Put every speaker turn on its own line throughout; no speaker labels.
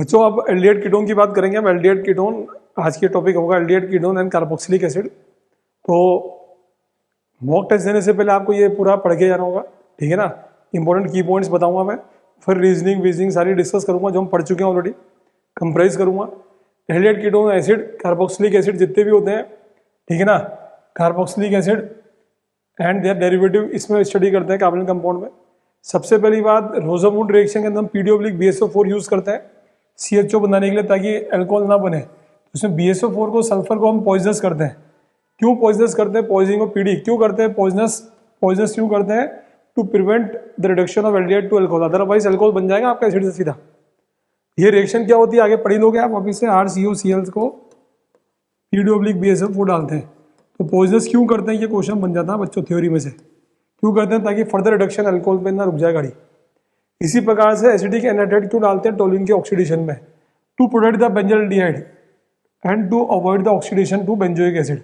बच्चों अब aldehyde ketone की बात करेंगे। हम एल्डिहाइड कीटोन, आज की टॉपिक होगा aldehyde ketone and carboxylic acid. तो मॉक टेस्ट देने से पहले आपको ये पूरा पढ़ के जाना होगा, ठीक है ना। इंपॉर्टेंट की पॉइंट्स बताऊंगा मैं, फिर रीजनिंग सारी डिस्कस करूंगा जो हम पढ़ चुके हैं ऑलरेडी, कंप्राइज करूंगा। Aldehyde ketone acid, carboxylic acid जितने भी होते हैं, ठीक है ना, carboxylic acid and their derivative, इसमें स्टडी करते हैं कार्बोनिल कंपाउंड में। सबसे पहली बात, रोजामूड रिएक्शन के अंदर हम PdO+BSO4 यूज करते हैं CHO बनाने के लिए, ताकि अल्कोहल ना बने। उसमें BSO4 को, सल्फर को हम पॉइजनस करते हैं। क्यों पॉइजनस करते हैं? पॉइजनिंग ऑफ PD क्यों करते हैं? पॉइजनस क्यों करते हैं? To prevent the reduction of aldehyde to alcohol, otherwise alcohol बन जाएगा आपका एसिड से सीधा। ये रिएक्शन क्या होती है आगे पढ़ी लोगे आप वापिस से। RCOCl को PdO+BSO4 डालते हैं। तो पॉइजनस क्यों करते हैं, ये क्वेश्चन बन जाता है बच्चों थ्योरी में से। क्यों करते हैं? ताकि फर्दर रिडक्शन अल्कोहल पे ना रुक जाए गाड़ी। इसी प्रकार से एसिडिक एनाइड्राइड क्यों डालते हैं? टोल्यूइन के ऑक्सीडेशन में, to protect the benzaldehyde and to avoid the oxidation to benzoic acid,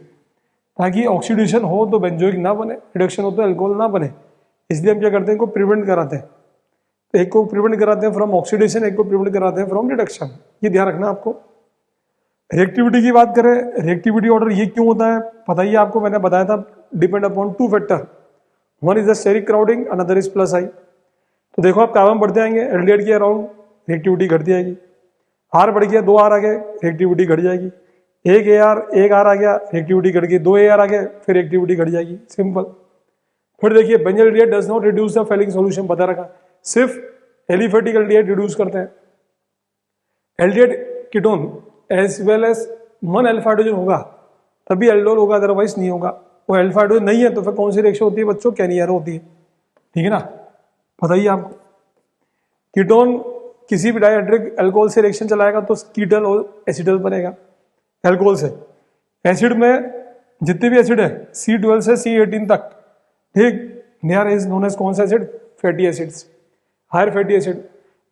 ताकि ऑक्सीडेशन हो तो बेंजोइक ना बने, रिडक्शन हो तो अल्कोहल ना बने। इसलिए हम क्या करते हैं, इनको प्रिवेंट कराते हैं। तो एक को प्रिवेंट कराते हैं फ्रॉम ऑक्सीडेशन, एक को प्रिवेंट कराते हैं फ्रॉम रिडक्शन। ये ध्यान रखना आपको। रिएक्टिविटी की बात करें, रिएक्टिविटी ऑर्डर ये क्यों होता है पता ही आपको, मैंने बताया था, depend upon two factor. One is the steric crowding, another is plus I. तो देखो आप कार्बन बढ़ते आएंगे, एल्डिहाइड के अराउंड रिएक्टिविटी घटती जाएगी। R बढ़ गया, 2 R आ गए, रिएक्टिविटी घट जाएगी। एक आर आ गया, रिएक्टिविटी घट गई। 2 AR आ गए, फिर रिएक्टिविटी घट जाएगी, सिंपल। फिर देखिए, benzaldehyde does not reduce the Fehling solution, बता रखा, सिर्फ एलिफेटिक एल्डिहाइड रिड्यूस करते हैं। Aldehyde ketone as well as 1 alpha hydrogen होगा तभी एल्डोल होगा, अदरवाइज नहीं होगा। वो अल्फा हाइड्रोजन नहीं है तो फिर कौन सी रिएक्शन होती है बच्चों? कैनियारो होती है, ठीक है ना, पता ही आपको। कीटोन किसी भी डाइहाइड्रिक अल्कोहल से रिएक्शन चलाएगा तो कीटल और एसिडल बनेगा अल्कोहल से। एसिड में जितने भी एसिड है C12 से C18 तक, ठीक, नियर इज नोन एज कौन सा acid? Fatty acids, higher fatty acid.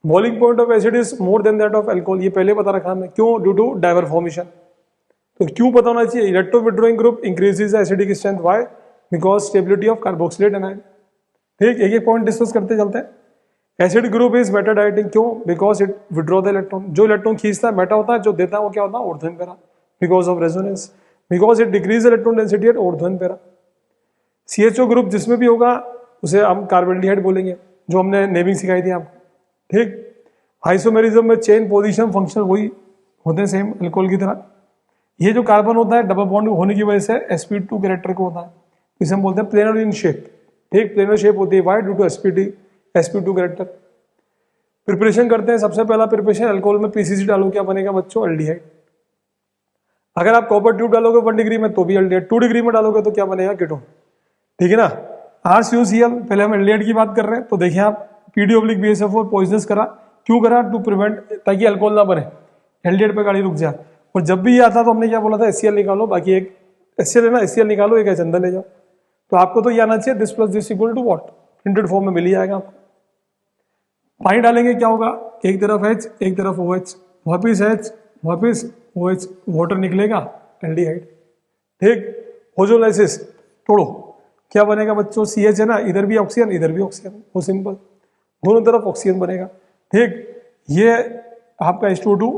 Boiling point of acid is more than that of alcohol, ये पहले बता रखा हमने। क्यों? Due to dimer formation. तो क्यों पता होना चाहिए? Electro withdrawing group increases acidic strength, why? Because stability of carboxylate anion. ठीक, एक एक पॉइंट डिस्कस करते चलते हैं। Acid group is meta directing, क्यों? Because it withdraw the electron. जो इलेक्ट्रॉन खींचता है मेटा होता है, जो देता है वो क्या होता है? ऑर्थोन para, because of resonance, because it decrease electron density at ऑर्थोन para. CHO group जिसमें भी होगा उसे हम कार्बोल्डिहाइड बोलेंगे, जो हमने नेमिंग सिखाई थी आपको, ठीक। आइसोमेरिज्म में चेन पोजीशन फंक्शन वही होते हैं सेम अल्कोहल की तरह। ये जो कार्बन होता है डबल बॉन्ड होने की वजह से sp2 कैरेक्टर को होता है, इसे हम बोलते हैं प्लेनर इन शेप, ठीक, प्लेनर शेप होती है, why? Due to sp2 character. Preparation करते हैं, सबसे पहला प्रिपरेशन अल्कोहल में PCC डालो, क्या बनेगा बच्चों? एल्डिहाइड। अगर आप कॉपर ट्यूब डालोगे 1 डिग्री में तो भी एल्डिहाइड, 2 डिग्री में डालोगे तो क्या बनेगा? कीटोन, ठीक है ना। RCOCl, पहले हम एल्डिहाइड की बात कर रहे हैं, तो देखिए आप PdO+BSO4 पॉइजनस करा, क्यों करा? टू प्रिवेंट, ताकि अल्कोहल ना बने, एल्डिहाइड पे गाड़ी रुक जाए। और जब भी ये आता तो हमने क्या बोला था? HCl निकालो, बाकी एक HCl है ना, HCl निकालो, एक अंदर ले जाओ। तो आपको तो ये आना चाहिए, this plus this equal to what? Printed form में मिल ही जाएगा आपको। पानी डालेंगे, क्या होगा? एक तरफ H, एक तरफ OH, वापिस H, वापिस OH, वाटर निकलेगा, एल्डिहाइड, ठीक। होजोलाइसिस तोड़ो, क्या बनेगा बच्चों? CH है ना, इधर भी ऑक्सीजन, इधर भी ऑक्सीजन, वो सिंपल, दोनों तरफ ऑक्सीजन बनेगा, ठीक। ये आपका H2O2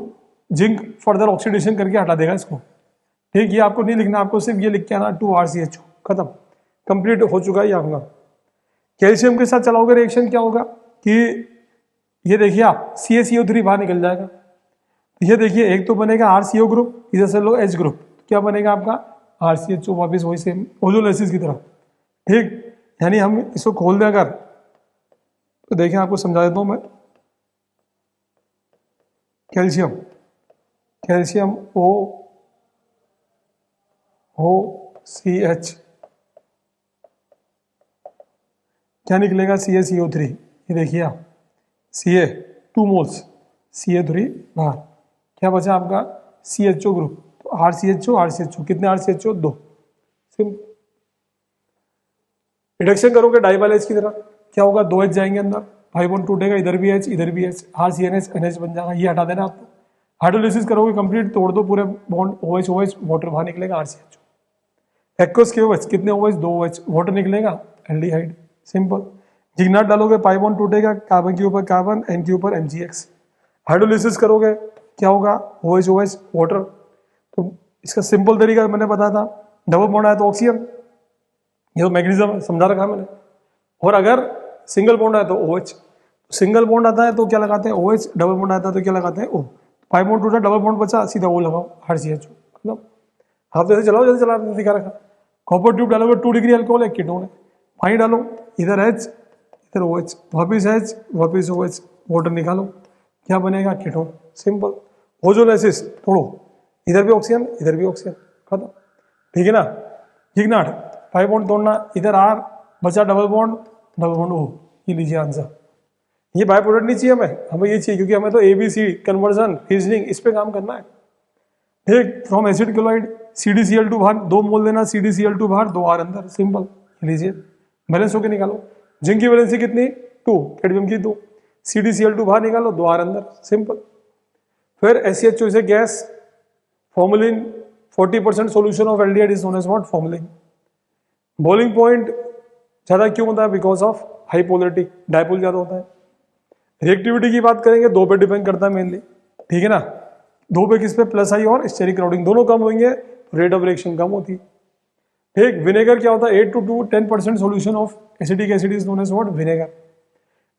जिंक फर्दर ऑक्सीडेशन करके हटा देगा इसको, ठीक। ये आपको नहीं लिखना, आपको सिर्फ ये लिख के आना 2RCHO, खत्म, कंप्लीट हो चुका है ये आपका। कैल्शियम के साथ चलाओगे रिएक्शन, क्या होगा कि ये देखिए आप CaCO3 बाहर निकल जाएगा। ये देखिए, एक तो बनेगा RCO ग्रुप, इधर से लो H ग्रुप, क्या बनेगा आपका? RCHO, वापिस वही सेम ओजोलाइसिस की तरह, ठीक। यानी हम इसको खोल दें अगर, तो देखिए आपको समझा देता हूं मैं। कैल्शियम OCH, क्या निकलेगा? CaCO3, ये देखिए आप, Ca 2 मोल्स, Ca3 बाहर, क्या बचा आपका? CHO ग्रुप, तो RCHO, कितने RCHO? 2, सिंपल। रिडक्शन करोगे डाइबाल H की तरह, क्या होगा? 2 H जाएंगे अंदर, 5 बॉन्ड टूटेगा, इधर भी H, इधर भी H, RCNH NH बन जाएगा, ये हटा देना आपको। हाइड्रोलिसिस करोगे कंप्लीट, तोड़ दो पूरे बॉन्ड, OH, वाटर बाहर निकलेगा, RCHO। एक्वस के OH, कितने OH? 2 OH, वाटर निकलेगा, एल्डिहाइड, सिंपल। जिग्नाट डालोगे, पाई बॉन्ड टूटेगा, कार्बन के ऊपर कार्बन, N के ऊपर MgX। हाइड्रोलिसिस करोगे क्या होगा, OH OH वाटर। तो इसका सिंपल तरीका मैंने बताया था, डबल बॉन्ड आया तो ऑक्सीजन, ये तो मैग्नीशियम समझा रखा मैंने। और अगर सिंगल बॉन्ड आया तो OH, सिंगल बॉन्ड आता है तो क्या लगाते हैं OH, डबल बॉन्ड आता है तो क्या लगाते हैं O। 5 बॉन्ड टूटा, डबल बॉन्ड बचा, सीधा O लगाओ, RCH। मतलब आप जैसे चलाओ, जैसे चला दिखा रखा। कॉपर ट्यूब डालोगे 2 डिग्री अल्कोहल है, कीटोन है। पानी डालो, इधर H इधर OH, वापिस H वापिस OH, वाटर निकालो, क्या बनेगा, कीटोन। सिंपल। ओजोलाइसिस तोड़ो, इधर भी ऑक्सीजन इधर भी ऑक्सीजन, खत्म। ठीक है ना। जिग्नाट 5 बॉन्ड तोड़ना, इधर R बचा डबल बॉन्ड O, ये लीजिए आंसर। ये बाय प्रोडक्ट नहीं चाहिए हमें ये चाहिए, क्योंकि हमें तो ABC कन्वर्जन रीजनिंग इस पे काम करना है। ठीक, फ्रॉम एसिड क्लोराइड CdCl2 बाहर, 2 मोल लेना, CdCl2 बाहर, 2 R अंदर, सिंपल। लीजिए बैलेंस होके निकालो। जिंक की वैलेंसी कितनी 2, कैडमियम की 2, CdCl2 बाहर निकालो, 2 R अंदर, सिंपल। फिर SCHO से gas, formalin 40% solution of aldehyde is known as what, formalin. Boiling point ज्यादा क्यों होता है, because of high polarity, dipole ज्यादा होता है। रिएक्टिविटी की बात करेंगे, 2 पे डिपेंड करता है मेनली, ठीक है ना। 2 पे किस पे, प्लस आई और स्टेरिक क्राउडिंग दोनों कम होंगे, रेट ऑफ रिएक्शन कम होती है। ठीक, विनेगर क्या होता है, 8 to 10% solution of acidic acid is known as what, vinegar.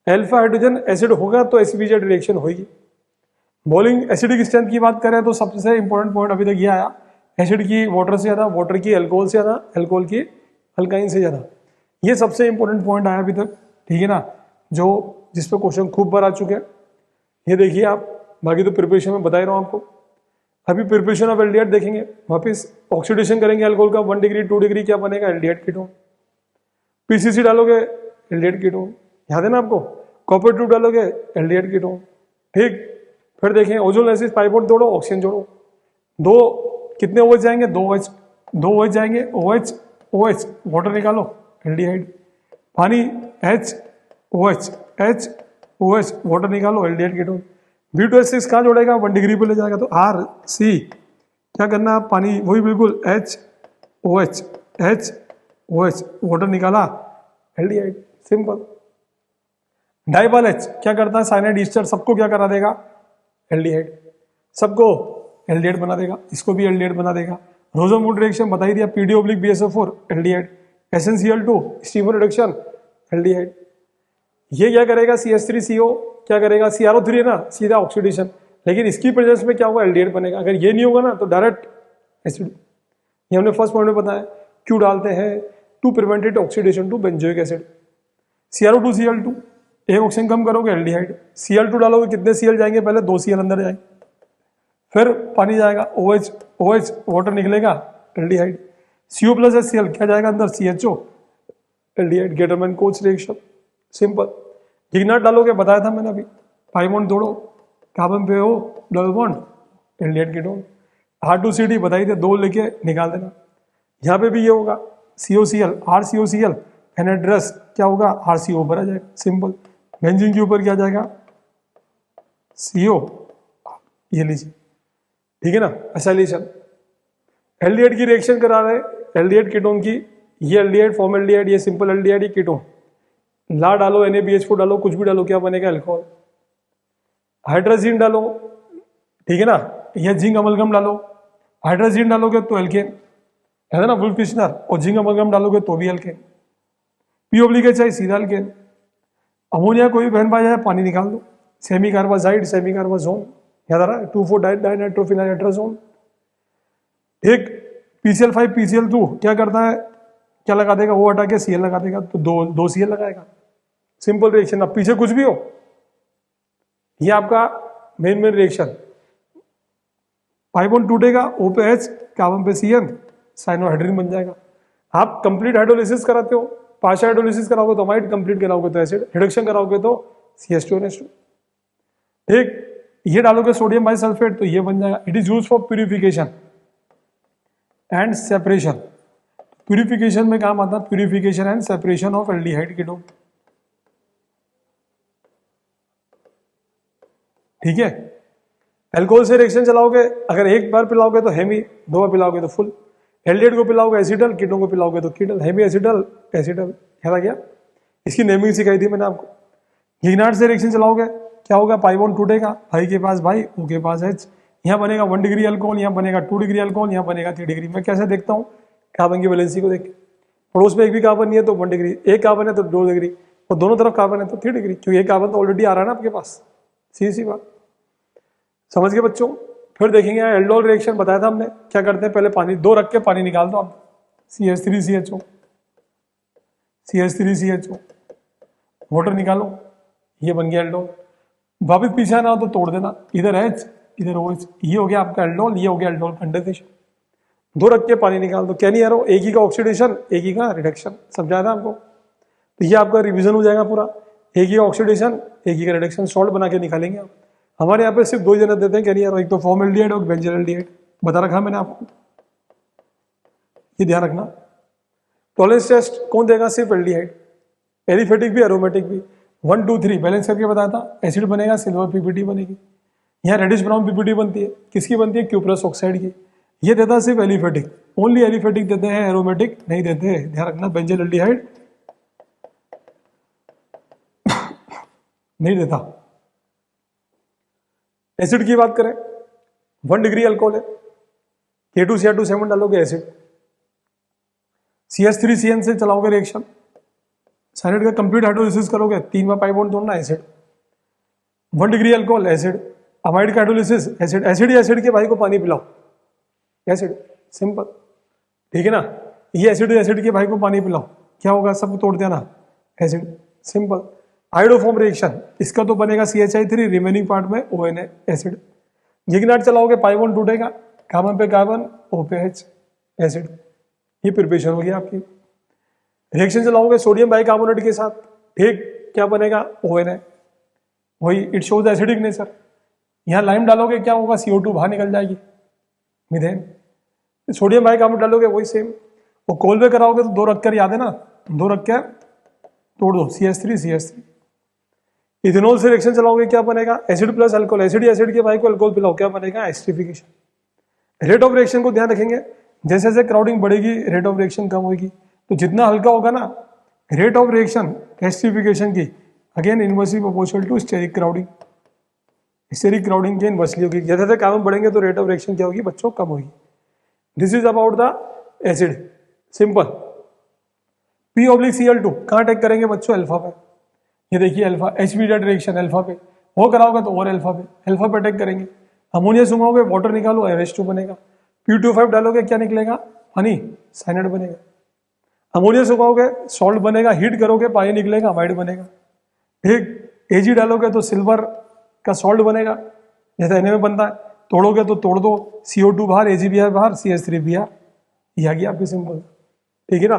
Alpha hydrogen acid होगा तो एसिड रिएक्शन होगी। बॉइलिंग एसिडिक स्ट्रेंथ की बात करें तो सबसे इंपॉर्टेंट पॉइंट अभी तक ये आया, एसिड की वाटर से ज्यादा, वाटर की अल्कोहल से ज्यादा, अल्कोहल की अल्काइन से ज्यादा। ये सबसे इंपॉर्टेंट पॉइंट आया अभी तक, ठीक है ना, जो जिस पे क्वेश्चन खूब बार आ चुके हैं। ये देखिए आप, बाकी तो प्रिपरेशन में बता ही रहा हूं आपको। अभी प्रिपरेशन ऑफ एल्डिहाइड देखेंगे, वापस ऑक्सीडेशन करेंगे अल्कोहल का, 1 डिग्री 2 डिग्री, क्या बनेगा, एल्डिहाइड कीटोन। PCC डालोगे एल्डिहाइड कीटोन, याद है ना आपको। कॉपर ट्यूब डालोगे एल्डिहाइड कीटोन। ठीक, फिर देखें ओजोलाइसिस, 5 बॉन्ड तोड़ो, ऑक्सीजन जोड़ो, 2 कितने OH जाएंगे, 2 OH जाएंगे, OH OH वाटर निकालो, एल्डिहाइड। पानी H OH H OH water निकालो, एल्डिहाइड कीटोन। B2H6 कहाँ जोड़ेगा, 1 डिग्री पे ले जाएगा, तो RC क्या करना है, पानी वही बिल्कुल, H OH H OH water निकाला, एल्डिहाइड, सिंपल। डाइबाल H क्या करता है, साइनाइड ईस्टर, सबको क्या करा देगा, एल्डिहाइड, सबको एल्डिहाइड बना देगा, इसको भी एल्डिहाइड बना देगा। रोजोमूड रिएक्शन बता ही दिया, PD/BSO4 aldehyde, SnCl2 Stephen reduction, aldehyde. ये क्या करेगा, CH3CO क्या करेगा, CrO3 है ना, सीधा ऑक्सीडेशन, लेकिन इसकी प्रेजेंस में क्या होगा, एल्डिहाइड बनेगा। अगर ये नहीं होगा ना तो डायरेक्ट एसिड। ये हमने फर्स्ट पॉइंट में बताया, क्यों डालते हैं, to prevented oxidation to benzoic acid. CrO2Cl2 एक ऑक्सीजन कम करोगे, एल्डिहाइड। Cl2 डालोगे, कितने Cl जाएंगे, पहले 2 Cl अंदर जाएंगे, फिर पानी जाएगा, OH OH वाटर निकलेगा, एल्डिहाइड। CO+HCl क्या जाएगा अंदर, CHO, aldehyde. Gattermann Koch reaction, simple. जिग्नाट डालोगे, बताया था मैंने अभी, 5 बॉन्ड तोड़ो, कार्बन पे हो, double bond, aldehyde ketone. R2CD बताई थे, 2 लेके निकाल देना। यहाँ पे भी ये होगा, COCl RCOCl एनहाइड्रस क्या होगा, RCO ऊपर आ जाएगा, सिंपल। बेंजीन के ऊपर क्या जाएगा, CO, ये लीजिए, ठीक है ना, एसाइलेशन। एल्डिहाइड की रिएक्शन करा रहे, एल्डिहाइड कीटोन की, ये एल्डिहाइड फॉर्म एल्डिहाइड, ये सिंपल एल्डिहाइड, ये कीटोन। ला डालो, NaBH4 डालो, कुछ भी डालो, क्या बनेगा, अल्कोहल। हाइड्रोजीन डालो, ठीक है ना, यह जिंक अमलगम डालो, हाइड्रोजीन डालोगे तो एल्केन है ना, वुल्फ किश्नर, और जिंक अमलगम डालोगे तो भी एल्केन। P/HI सीधा एल्केन। अमोनिया कोई बहन पा जाए, पानी निकाल दो, सेमी कार्बाजाइड, सेमी कार्बाजोन, याद आ रहा है, 2,4 डाइनाइट्रोफिनाइट्राजोन। एक PCl5 PCl2 क्या करता है, क्या लगा देगा, वो हटा के Cl लगा देगा, तो दो Cl लगाएगा, सिंपल रिएक्शन। अब पीछे कुछ भी हो, ये आपका मेन रिएक्शन। 5 बॉन्ड टूटेगा, O पे H, कार्बन पे CN, साइनोहाइड्रिन बन जाएगा। आप कंप्लीट हाइड्रोलिसिस कराते हो, पार्शियल हाइड्रोलिसिस कराओगे तो अमाइड, कंप्लीट कराओगे तो एसिड, रिडक्शन कराओगे तो CH2NH2। ठीक, ये डालोगे सोडियम बाइसल्फेट तो ये बन जाएगा। It is use for purification and separation. Purification में काम आता है, purification and separation of aldehyde ketone, ठीक है। अल्कोहल से रिएक्शन चलाओगे, अगर एक बार पिलाओगे तो हेमी, 2 बार पिलाओगे तो फुल। एल्डिहाइड को पिलाओगे एसिडल, कीटोन को पिलाओगे तो कीटल, हेमी एसिडल एसिडल, ख्याल आ गया। इसकी नेमिंग सिखाई थी मैंने आपको। जिग्नाट से रिएक्शन चलाओगे, क्या होगा, पाई बॉन्ड टूटेगा, भाई के पास भाई, ओ के पास H, यहाँ बनेगा 1 डिग्री अल्कोहल, यहाँ बनेगा 2 डिग्री अल्कोहल, यहाँ बनेगा 3 डिग्री। मैं कैसे देखता हूँ, कार्बन की वैलेंसी को देख के, पड़ोस में एक भी कार्बन नहीं है तो 1 डिग्री, एक कार्बन है तो 2 डिग्री, और दोनों तरफ कार्बन है तो 3 डिग्री, क्योंकि एक कार्बन तो ऑलरेडी आ रहा है ना आपके पास। सीधी सी बात, समझ गए बच्चों। फिर देखेंगे एल्डोल रिएक्शन बताया था हमने, क्या करते हैं, पहले पानी 2 रख के पानी निकाल दो आप, CH3CHO, CH3CHO, वाटर निकालो, ये बन गया एल्डोल। वापिस पीछे आना हो तो तोड़ देना, इधर H इधर OH, ये हो गया आपका एल्डोल, ये हो गया एल्डोल कंडेंसेशन। 2 रख के पानी निकाल दो, क्या नहीं आ रहा, एक ही का ऑक्सीडेशन, एक ही का रिडक्शन, समझाया था आपको। तो ये आपका रिवीजन हो जाएगा पूरा, एक ही का ऑक्सीडेशन, एक ही का रिडक्शन, सॉल्ट बना के निकालेंगे आप। हमारे यहाँ पे सिर्फ 2 जने देते हैं, क्या नहीं यार, एक तो फॉर्मल्डिहाइड और बेंजील्डिहाइड, बता रखा मैंने आपको, ये ध्यान रखना। टॉलरेंस टेस्ट कौन देगा, सिर्फ एल्डिहाइड, एलिफेटिक भी एरोमेटिक भी, 1 2 3 बैलेंस करके बताया था। एसिड बनेगा, सिल्वर पीपीटी बनेगी, यहाँ रेडिश ब्राउन पीपीटी बनती है, किसकी बनती है, क्यूप्रस ऑक्साइड की। ये देता है सिर्फ एलिफेटिक, ओनली एलिफेटिक देते हैं, एरोमेटिक नहीं देते हैं, ध्यान रखना। बेंजील्डिहाइड नहीं देता। एसिड की बात करें, 1 डिग्री अल्कोहल है, K2Cr2 डालोगे एसिड, CH3CN से चलाओगे रिएक्शन, साइनाइड का कंप्लीट हाइड्रोलिसिस करोगे, 3 बार पाई बॉन्ड तोड़ना, acid. 1 degree alcohol, acid. Amide का हाइड्रोलिसिस, एसिड। एसिड ही एसिड के भाई को पानी पिलाओ, एसिड, सिंपल, ठीक है ना। ये एसिड के भाई को पानी पिलाओ, क्या होगा, सब तोड़ देना, एसिड, सिंपल। आयोडोफॉर्म रिएक्शन, इसका तो बनेगा CHI3, रिमेनिंग पार्ट में ONA, एसिड। जिग्नाट चलाओगे, पाई बॉन्ड टूटेगा, कार्बन पे कार्बन, O पे H, एसिड। ये प्रिपरेशन होगी आपकी। रिएक्शन चलाओगे सोडियम बाइकार्बोनेट के साथ, ठीक, क्या बनेगा, ONA, वही, इट शोज एसिडिक नेचर। यहाँ लाइम डालोगे, क्या होगा, CO2 बाहर निकल जाएगी, मीथेन। सोडियम बाइकार्बोनेट डालोगे, वही सेम। वो कोल में कराओगे तो 2 रखकर, याद है ना, 2 रखकर तोड़ दो, CH3 इथेनॉल से रिएक्शन चलाओगे, क्या बनेगा, एसिड प्लस अल्कोहल, एसिड के भाई को अल्कोहल पिलाओ, क्या बनेगा, एस्टरिफिकेशन। रेट ऑफ रिएक्शन को ध्यान रखेंगे, जैसे जैसे क्राउडिंग बढ़ेगी रेट ऑफ रिएक्शन कम होगी, तो जितना हल्का होगा ना रेट ऑफ रिएक्शन एस्टरिफिकेशन की, again inversely proportional to steric crowding, steric crowding के इनवर्सली होगी। जैसे जैसे कार्बन बढ़ेंगे तो रेट ऑफ रिएक्शन क्या होगी बच्चों, कम होगी। This is about the acid, simple. P/Cl2 कहाँ अटैक करेंगे बच्चों, अल्फा पे। ये देखिए अल्फा, HB रिएक्शन अल्फा पे, वो कराओगे तो और अल्फा पे अटैक करेंगे। अमोनिया सुखाओगे, वाटर निकालो, RH2 बनेगा। P2O5 डालोगे, क्या निकलेगा, हनी, साइनाइड बनेगा। अमोनिया सुखाओगे, सॉल्ट बनेगा, हीट करोगे, पानी निकलेगा, अमाइड बनेगा। ठीक, Ag डालोगे तो सिल्वर का सॉल्ट बनेगा, जैसे Na में बनता है, तोड़ोगे तो तोड़ दो, CO2 बाहर, AgBr बाहर, CH3Br, ये आ गया आपकी सिंपल, ठीक है ना,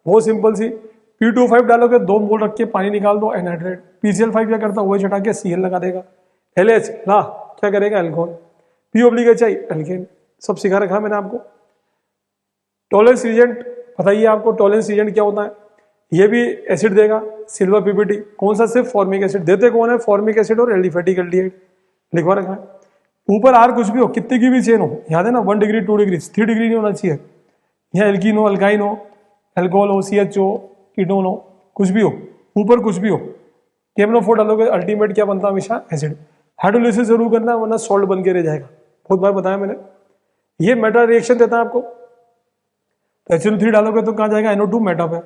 बहुत सिंपल सी। P2O5 डालोगे, 2 मोल रख के पानी निकाल दो, एनहाइड्रेट। PCl5 क्या करता है, OH हटा के Cl लगा देगा, LH ला क्या करेगा, अल्कोहल। P/HI एल्केन, सब सिखा रखा मैंने आपको। टॉलरेंस रीजेंट बताइए आपको, टॉलरेंस रीजेंट क्या होता है, ये भी एसिड देगा, सिल्वर पीपीटी, कौन सा, सिर्फ फॉर्मिक एसिड। देते कौन है, फॉर्मिक एसिड और एलिफेटिक एल्डिहाइड, लिखवा रखा है। ऊपर आर कुछ भी हो, कितने की भी चेन हो, याद है ना, 1 डिग्री 2 डिग्री 3 डिग्री नहीं होना चाहिए। यहाँ एल्कीन हो, अल्काइन हो, एल्कोहल हो, CH हो, कीटोन हो, कुछ भी हो, ऊपर कुछ भी हो, KMnO4 डालोगे, अल्टीमेट क्या बनता है, हमेशा एसिड। हाइड्रोलिसिस जरूर करना, वरना सॉल्ट बन के रह जाएगा, बहुत बार बताया मैंने। ये मेटा रिएक्शन देता है आपको, तो HNO3 डालोगे तो कहाँ जाएगा, NO2 मेटा पे,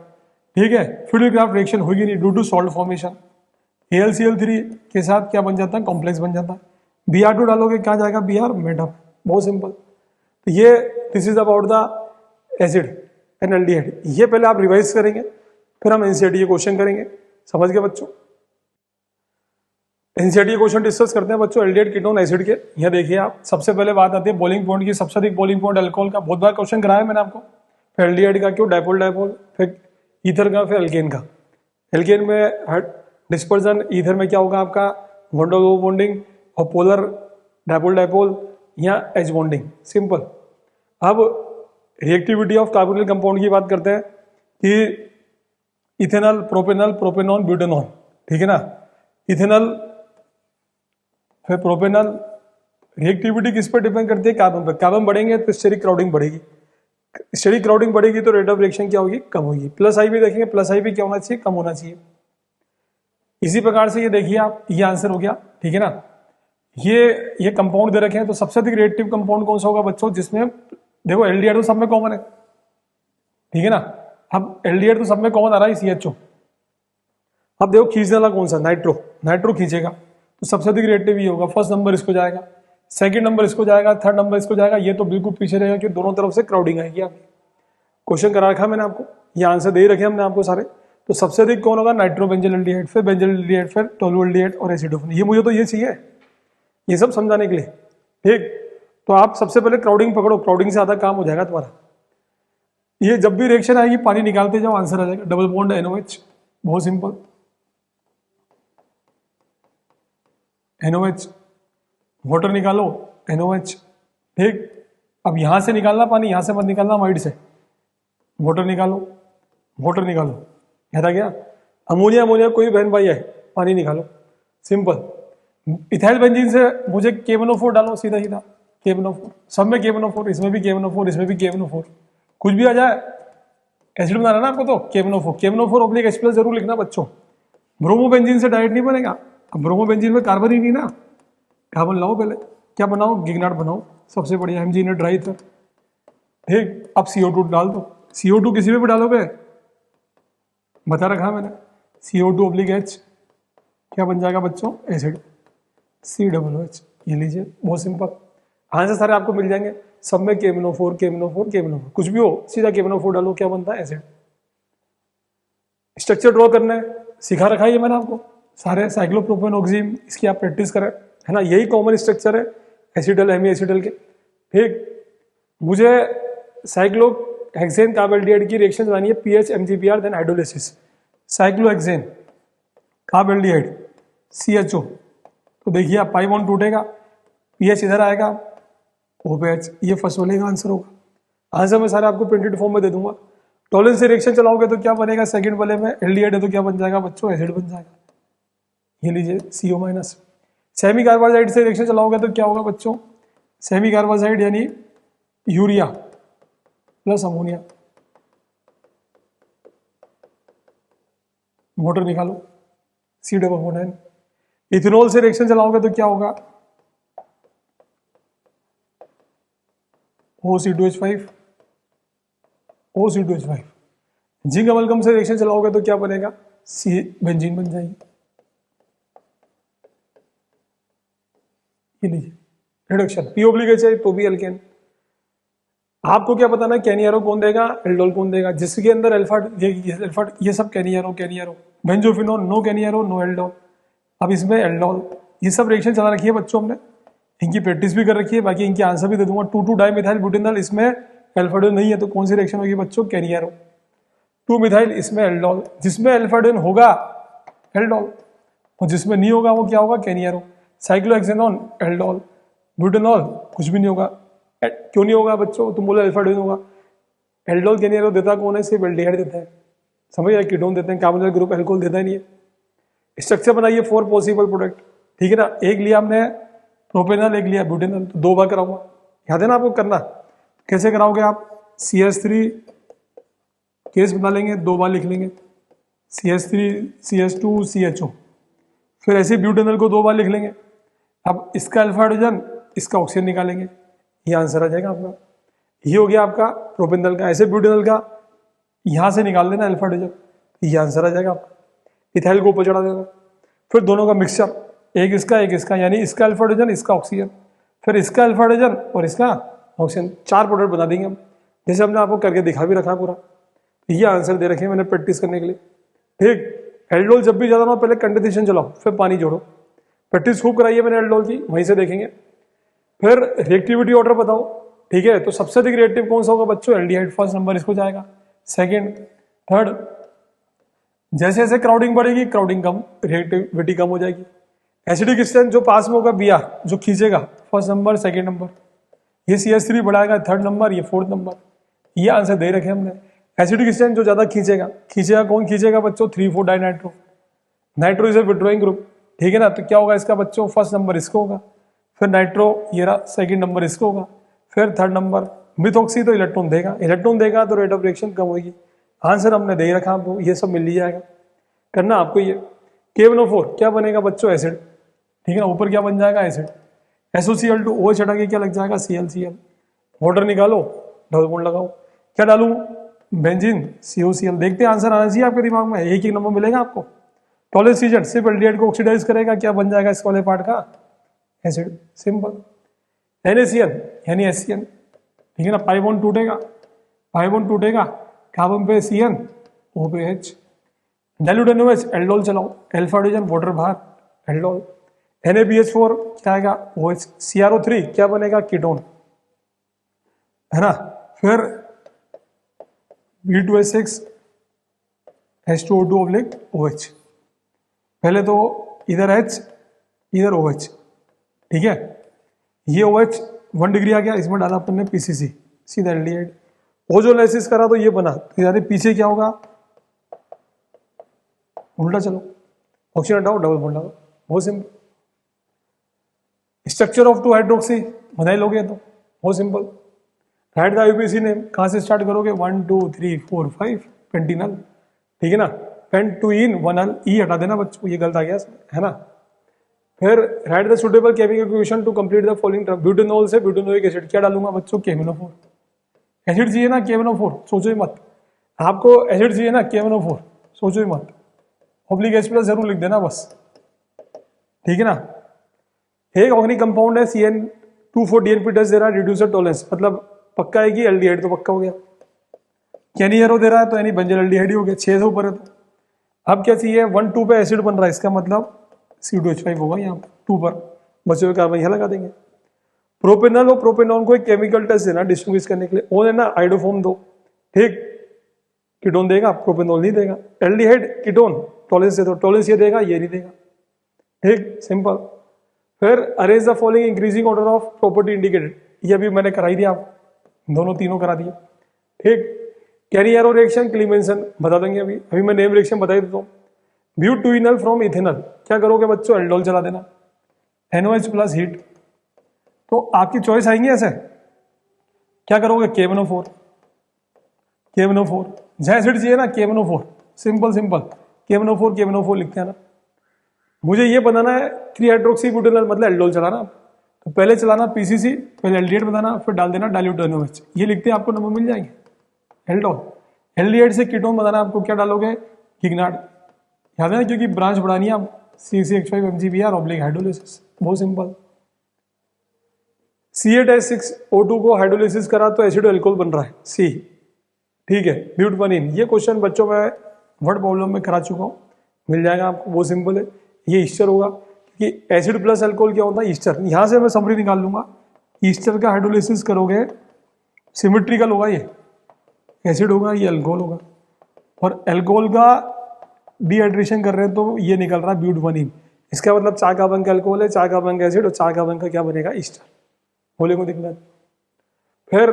ठीक है। फ्लूइड रिएक्शन होगी नहीं due to salt formation. AlCl3 के साथ क्या बन जाता है, कॉम्प्लेक्स बन जाता है। Br2 डालोगे, कहाँ जाएगा, Br मेटा पे, बहुत सिंपल। तो ये this is about the acid and aldehyde. ये पहले आप रिवाइज करेंगे, फिर हम एनसीईआरटी के क्वेश्चन करेंगे, समझ गए बच्चों। एनसीईआरटी क्वेश्चन डिस्कस करते हैं बच्चों, एल्डिहाइड कीटोन एसिड के। यहाँ देखिए आप, सबसे पहले बात आती है बॉइलिंग पॉइंट की, सबसे अधिक बॉइलिंग पॉइंट अल्कोहल का, बहुत बार क्वेश्चन कराया मैंने आपको। फिर एल्डिहाइड का क्यों, डायपोल डायपोल, फिर ईथर का, फिर एल्केन का। एल्केन में डिस्पर्जन, ईथर में क्या होगा आपका, वंडर बॉन्डिंग, और पोलर डायपोल डायपोल, यहाँ एच बॉन्डिंग, सिंपल। अब रिएक्टिविटी ऑफ कार्बोनिल कंपाउंड की बात करते हैं कि इथेनॉल, प्रोपेनॉल, प्रोपेनॉन, ब्यूटेनॉल, ठीक है ना। इथेनॉल फिर प्रोपेनॉल, रिएक्टिविटी किस पर डिपेंड करती है, कार्बन पर। कार्बन बढ़ेंगे तो स्टेरिक क्राउडिंग बढ़ेगी, स्टेरिक क्राउडिंग बढ़ेगी तो रेट ऑफ रिएक्शन क्या होगी, कम होगी। प्लस आई भी देखेंगे, प्लस आई भी क्या होना चाहिए, कम होना चाहिए। इसी प्रकार से ये देखिए आप, ये आंसर हो गया, ठीक है ना। ये कंपाउंड दे रखे हैं, तो सबसे अधिक रिएक्टिव कंपाउंड कौन सा होगा बच्चों, जिसमें देखो एल्डिहाइड तो सब में कॉमन है, ठीक है ना। अब एल्डिहाइड तो सब में कॉमन आ रहा है CHO। अब देखो खींचने वाला कौन सा, नाइट्रो खींचेगा, तो सबसे अधिक रिएक्टिव ये होगा, फर्स्ट नंबर इसको जाएगा, सेकंड नंबर इसको जाएगा, थर्ड नंबर इसको जाएगा। ये तो बिल्कुल पीछे रहेगा कि दोनों तरफ से क्राउडिंग आएगी। आपकी क्वेश्चन करा रखा मैंने आपको, ये आंसर दे रखे हमने आपको सारे। तो सबसे अधिक कौन होगा, नाइट्रो बेंजल एल्डिहाइड, फिर बेंजल एल्डिहाइड, फिर टोलू एल्डिहाइड और एसिडोफेन। ये मुझे तो ये चाहिए, ये सब समझाने के लिए, ठीक। तो आप सबसे पहले क्राउडिंग पकड़ो, क्राउडिंग से आधा काम हो जाएगा तुम्हारा। ये जब भी रिएक्शन आएगी पानी निकालते जाओ, आंसर आ जाएगा। डबल बॉन्ड NOH, बहुत सिंपल, NOH, वाटर निकालो NOH, ठीक। अब यहां से निकालना पानी, यहां से मत निकालना वाइड से, वाटर निकालो, वाटर निकालो, याद आ गया। अमोनिया कोई बहन भाई है, पानी निकालो, सिंपल। इथाइल बेंजीन से मुझे KMnO4 डालो, सीधा सीधा KMnO4, सब में KMnO4, इसमें भी KMnO4, इसमें भी KMnO4, कुछ भी आ जाए, एसिड बनाना ना आपको, तो KMnO4 ऑब्लिक H+ जरूर लिखना बच्चों। ब्रोमोबेंजीन से डायरेक्ट नहीं बनेगा, ब्रोमोबेंजीन में कार्बन ही नहीं ना, कार्बन लाओ पहले, क्या बनाओ, गिगनाट बनाओ, सबसे बढ़िया MG ने ड्राई था, ठीक। अब CO2 डाल दो, CO2 किसी में भी डालोगे, बता रखा मैंने, CO2 ऑब्लिक H, क्या बन जाएगा बच्चों, एसिड, COOH। ये लीजिए, बहुत सिंपल आंसर सारे आपको मिल जाएंगे, सब में KMnO4, कुछ भी हो सीधा KMnO4 डालो, क्या बनता है, एसिड। स्ट्रक्चर ड्रॉ करना है, सिखा रखा है ये मैंने आपको, सारे साइक्लोप्रोपेन ऑक्सीम, इसकी आप प्रैक्टिस करें, है ना। यही कॉमन स्ट्रक्चर है एसिडल हेमी एसिडल के, ठीक। मुझे साइक्लोहेक्सेन कार्बोल्डिहाइड की रिएक्शन बनानी है, PH MgBr then hydrolysis. Cyclohexane carbaldehyde CHO, तो देखिए आप पाई बॉन्ड टूटेगा, PH इधर आएगा, OH, ये फर्स्ट वाले का आंसर होगा। आंसर मैं सारे आपको प्रिंटेड फॉर्म में दे दूंगा। टॉलेंस से रिएक्शन चलाओगे तो क्या बनेगा, सेकंड वाले में एल्डिहाइड है तो क्या बन जाएगा बच्चों, एसिड बन जाएगा, ये लीजिए CO-। सेमी कार्बाइड से रिएक्शन चलाओगे तो क्या होगा बच्चों, सेमी कार्बाइड यानी यूरिया प्लस अमोनिया, वाटर निकालो, C+H। इथेनॉल से रिएक्शन चलाओगे तो क्या होगा, OC2H5, OC2H5। जिंक अमलगम से रिएक्शन चलाओगे तो क्या बनेगा, C बेंजीन बन जाएगी। ये लीजिए रिडक्शन, P है तो भी एल्केन। आपको क्या बताना है, कैनियारो कौन देगा, एल्डोल कौन देगा, जिसके अंदर अल्फा, ये सब कैनियारो, बेंजोफिनोन नो कैनियारो नो एल्डोल। अब इसमें एल्डोल, ये सब रिएक्शन चला रखी है बच्चों हमने, इनकी प्रैक्टिस भी कर रखी है, बाकी इनकी आंसर भी दे दूंगा। 2,2 डाइमिथाइल ब्यूटेनॉल, इसमें अल्फाडोन नहीं है तो कौन सी रिएक्शन होगी बच्चों, कैनियारो। 2 मिथाइल, इसमें एल्डोल, जिसमें अल्फाडोन होगा एल्डोल, और जिसमें नहीं होगा वो क्या होगा, कैनियारो। साइक्लोहेक्सेनोन एल्डोल, ब्यूटेनॉल कुछ भी नहीं होगा, क्यों नहीं होगा बच्चों, तुम बोले अल्फाडोन होगा। एल्डोल कैनियारो देता कौन है, सिर्फ एल्डिहाइड देता है, समझ रहे, कीटोन देते हैं, कार्बोनिल ग्रुप एल्कोहल देता ही नहीं है। स्ट्रक्चर बनाइए 4 पॉसिबल प्रोडक्ट, ठीक है ना। एक लिया हमने प्रोपेनॉल, एक लिया ब्यूटेनॉल, तो 2 बार कराऊंगा, याद है ना आपको करना। कैसे कराओगे आप, CH3 केस बना लेंगे, 2 बार लिख लेंगे, CH3 CH2 CHO, फिर ऐसे ब्यूटेनॉल को 2 बार लिख लेंगे। अब इसका अल्फा हाइड्रोजन, इसका ऑक्सीजन निकालेंगे, ये आंसर आ जाएगा आपका। ये हो गया आपका प्रोपेनॉल का, ऐसे ब्यूटेनॉल का यहां से निकाल देना अल्फा हाइड्रोजन, ये आंसर आ जाएगा आपका। इथाइल को ऊपर चढ़ा देना, फिर दोनों का मिक्सचर, एक इसका, यानी इसका अल्फा हाइड्रोजन, इसका ऑक्सीजन, फिर इसका अल्फा हाइड्रोजन और इसका ऑक्सीजन, 4 प्रोडक्ट बना देंगे हम, जैसे हमने आपको करके दिखा भी रखा पूरा। ये आंसर दे रखे हैं मैंने प्रैक्टिस करने के लिए, ठीक। एल्डोल जब भी ज्यादा ना, पहले कंडेंसेशन चलाओ, फिर पानी जोड़ो, प्रैक्टिस खूब कराई है मैंने एल्डोल की, वहीं से देखेंगे। फिर रिएक्टिविटी ऑर्डर बताओ, ठीक है। तो सबसे अधिक रिएक्टिव कौन सा होगा बच्चों, एल्डिहाइड, फर्स्ट नंबर इसको जाएगा, सेकंड, थर्ड। जैसे जैसे क्राउडिंग बढ़ेगी, क्राउडिंग कम, रिएक्टिविटी कम हो जाएगी। एसिडिक स्ट्रेंथ जो पास में होगा, Br जो खींचेगा, फर्स्ट नंबर, सेकंड नंबर। ये CH3 बढ़ाएगा, थर्ड नंबर, ये फोर्थ नंबर। ये आंसर दे रखे हमने। एसिडिक स्ट्रेंथ जो ज्यादा खींचेगा कौन खींचेगा बच्चों, 3,4 dinitro, nitro is a withdrawing group, ठीक है ना। तो क्या होगा इसका बच्चों, फर्स्ट नंबर इसको होगा, फिर नाइट्रो ये रहा, सेकंड नंबर इसको होगा, फिर थर्ड नंबर मिथॉक्सी, तो इलेक्ट्रॉन देगा तो रेट ऑफ रिएक्शन कम होगी। आंसर हमने दे रखा आपको, ये सब मिल ही जाएगा, करना आपको ये। KNO4 क्या बनेगा बच्चों, एसिड। ठीक है ना, ऊपर क्या बन जाएगा, एसिड। SOCl2 OH हटा के क्या लग जाएगा, ClCl। वाटर निकालो, डबल बॉन्ड लगाओ, क्या डालूं, बेंजीन, COCl। देखते हैं आंसर आना चाहिए आपके दिमाग में, एक ही नंबर मिलेगा आपको। टॉलेंस एजेंट सिर्फ एल्डिहाइड को ऑक्सीडाइज करेगा, क्या बन जाएगा इसके वाले पार्ट का, एसिड, सिंपल। NaCl यानी HCl, ठीक है ना, पाई बॉन्ड टूटेगा, पाई बॉन्ड टूटेगा, कार्बन पे CN, O पे H, डाइल्यूट NaOH, एल्डोल चलाओ, अल्फा हाइड्रोजन वाटर बाहर, एल्डोल। NaBH4 क्या आएगा, OH, CrO3 क्या बनेगा, कीटोन, है ना। फिर B2H6 H2O2 ऑब्लिक OH, पहले तो इधर H इधर OH, ठीक है, ये OH 1 डिग्री आ गया, इसमें डाला अपन ने PCC, सीधा एल्डिहाइड। ओजोलाइसिस करा तो ये बना, तो यानी पीछे क्या होगा, उल्टा चलो, ऑक्सीजन हटाओ, डबल बॉन्ड लगाओ, बहुत सिंपल। स्ट्रक्चर ऑफ 2 हाइड्रोक्सी बना ही लोगे तो, बहुत simple. Right the IUPAC name, कहां से स्टार्ट करोगे, 1 2 3 4 5 पेंटिनल, ठीक है ना, पेंटुइन 1 ई हटा देना बच्चों, ये गलत आ गया है ना। फिर right the suitable chemical equation two complete the following term, butanol से ब्यूटेनोइक एसिड क्या डालूंगा बच्चों, KMnO4। एसिड चाहिए ना, KMnO4, सोचो ही मत, आपको एसिड चाहिए ना, KMnO4, सोचो ही मत, ऑब्लिक H+ जरूर लिख देना बस, ठीक है ना। एक ऑर्गेनिक कंपाउंड है CN2,4 DNP टेस्ट दे रहा है, रिड्यूसर टॉलरेंस, मतलब पक्का है कि एल्डिहाइड तो पक्का हो गया। कैनी एरो दे रहा है तो यानी बेंजल एल्डिहाइड ही हो गया, 6 से ऊपर है तो। अब क्या चाहिए, 1 2 पे एसिड बन रहा है, इसका मतलब C2H5 होगा यहाँ पर 2 पर, बचे हुए कार्बन यहाँ लगा देंगे। प्रोपेनल और प्रोपेनॉन को एक केमिकल टेस्ट देना डिस्टिंग्विश करने के लिए, ओ है ना, आइडोफॉर्म दो, ठीक, कीटोन देगा, प्रोपेनॉल नहीं देगा। एल्डिहाइड कीटोन, टॉलरेंस दे दो, टॉलरेंस ये देगा, ये नहीं देगा, ठीक, सिंपल। फिर arrange the following increasing order of property indicated, ये अभी मैंने कराई दी, आप दोनों तीनों करा दिए, ठीक। कैरी एरो रिएक्शन क्लीमेंसन बता देंगे, अभी अभी मैं नेम रिएक्शन बता ही देता हूँ। ब्यूटुइनल फ्रॉम इथेनल क्या करोगे बच्चों, एल्डोल चला देना, NOH प्लस हीट, तो आपकी चॉइस आएंगी ऐसे, क्या करोगे, KMnO4, KMnO4, जहां एसिड चाहिए ना, KMnO4, सिंपल सिंपल, KMnO4 लिखते हैं ना। मुझे ये बनाना है 3 हाइड्रोक्सी ब्यूटेनॉल, मतलब एल्डोल चलाना, तो पहले चलाना PCC, पहले एल्डिहाइड बनाना, फिर डाल देना डाइल्यूट NOH, ये लिखते हैं, आपको नंबर मिल जाएंगे। एल्डोल, एल्डिहाइड से कीटोन बनाना, आपको क्या डालोगे, गिग्नार्ड, याद है ना, क्योंकि ब्रांच बढ़ानी है आप, CH5 MgBr ऑब्लिक हाइड्रोलिसिस, बहुत सिंपल। C8H6O2 को हाइड्रोलिसिस करा तो एसिड अल्कोहल बन रहा है, C, ठीक है, ब्यूटवनिन। ये क्वेश्चन बच्चों में वर्ड प्रॉब्लम में करा चुका हूँ, मिल जाएगा आपको, बहुत सिंपल है, ये ईस्टर होगा, क्योंकि एसिड प्लस अल्कोहल क्या होता है, ईस्टर। यहां से मैं समरी निकाल लूंगा, ईस्टर का हाइड्रोलिसिस करोगे, सिमेट्रिकल होगा, ये एसिड होगा, ये अल्कोहल होगा, और अल्कोहल का डिहाइड्रेशन कर रहे हैं तो ये निकल रहा है ब्यूटवनिन। इसका मतलब 4 कार्बन का अल्कोहल है, 4 कार्बन का एसिड, और 4 कार्बन का क्या बनेगा, ईस्टर, बोले को दिक्कत। फिर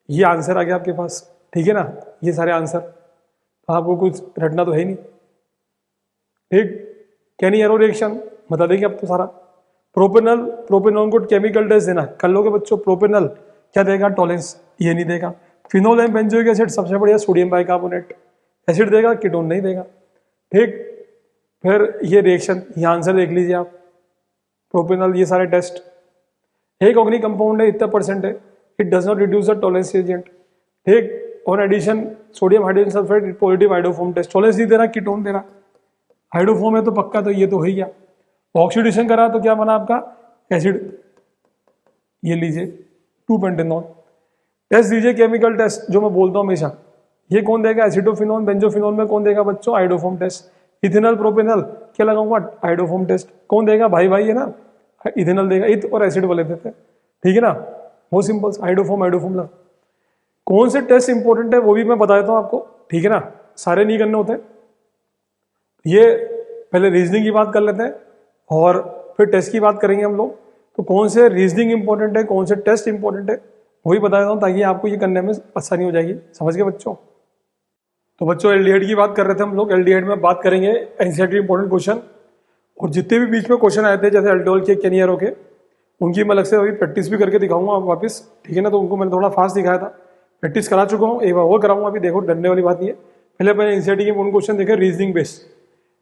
ये आंसर आ गया आपके पास, ठीक है ना, ये सारे आंसर, तो आपको कुछ रटना तो है ही नहीं, ठीक। कैनी एरो रिएक्शन बता देंगे अब तो सारा। प्रोपेनल प्रोपेनॉन को केमिकल टेस्ट देना, कर लोगे बच्चों। प्रोपेनल क्या देगा, टॉलेंस, ये नहीं देगा। फिनोल एंड बेंजोइक एसिड सबसे बढ़िया, सोडियम बाइकार्बोनेट, एसिड देगा, कीटोन नहीं देगा, ठीक। फिर ये रिएक्शन, ये आंसर देख लीजिए आप, प्रोपेनल, ये सारे टेस्ट। एक ऑर्गेनिक कंपाउंड है, इतना परसेंट है, it does not reduce the Tollens agent, ठीक। और addition sodium hydrogen sulphate, positive iodoform test, Tollens नहीं दे रहा, कीटोन दे रहा, हाइड्रोफॉर्म है तो पक्का, तो ये तो हो ही गया। ऑक्सीडेशन करा तो क्या बना आपका, एसिड, ये लीजिए 2 पेंटेनॉल। टेस्ट दीजिए, केमिकल टेस्ट जो मैं बोलता हूँ हमेशा, ये कौन देगा, एसिडोफिनॉल, बेंजोफिनॉल में कौन देगा बच्चों, आइडोफॉर्म टेस्ट। इथेनॉल प्रोपेनॉल क्या लगाऊंगा, आइडोफॉर्म टेस्ट, कौन देगा, भाई भाई है ना, इथेनॉल देगा, इत और एसिड वाले देते हैं, ठीक है ना, बहुत सिंपल, आइडोफॉर्म लगा। कौन से टेस्ट इंपॉर्टेंट है वो भी मैं बता देता हूँ आपको, ठीक है ना, सारे नहीं करने होते। ये पहले रीजनिंग की बात कर लेते हैं और फिर टेस्ट की बात करेंगे हम लोग। तो कौन से रीजनिंग इंपॉर्टेंट है, कौन से टेस्ट इंपॉर्टेंट है, वही बता देता हूँ ताकि आपको ये करने में आसानी हो जाएगी, समझ गए बच्चों। तो बच्चों एल्डिहाइड की बात कर रहे थे हम लोग, एल्डिहाइड में बात करेंगे एनसीईआरटी इंपॉर्टेंट क्वेश्चन, और जितने भी बीच में क्वेश्चन आए थे जैसे अल्डोल के, कैनी एरो के, उनकी मैं अलग से अभी प्रैक्टिस भी करके दिखाऊंगा वापस, ठीक है ना। तो उनको मैंने थोड़ा फास्ट दिखाया था, प्रैक्टिस करा चुका हूँ, एक बार वो कराऊंगा, अभी देखो डरने वाली बात नहीं है। पहले एनसीईआरटी के इंपॉर्टेंट क्वेश्चन देखे reasoning based.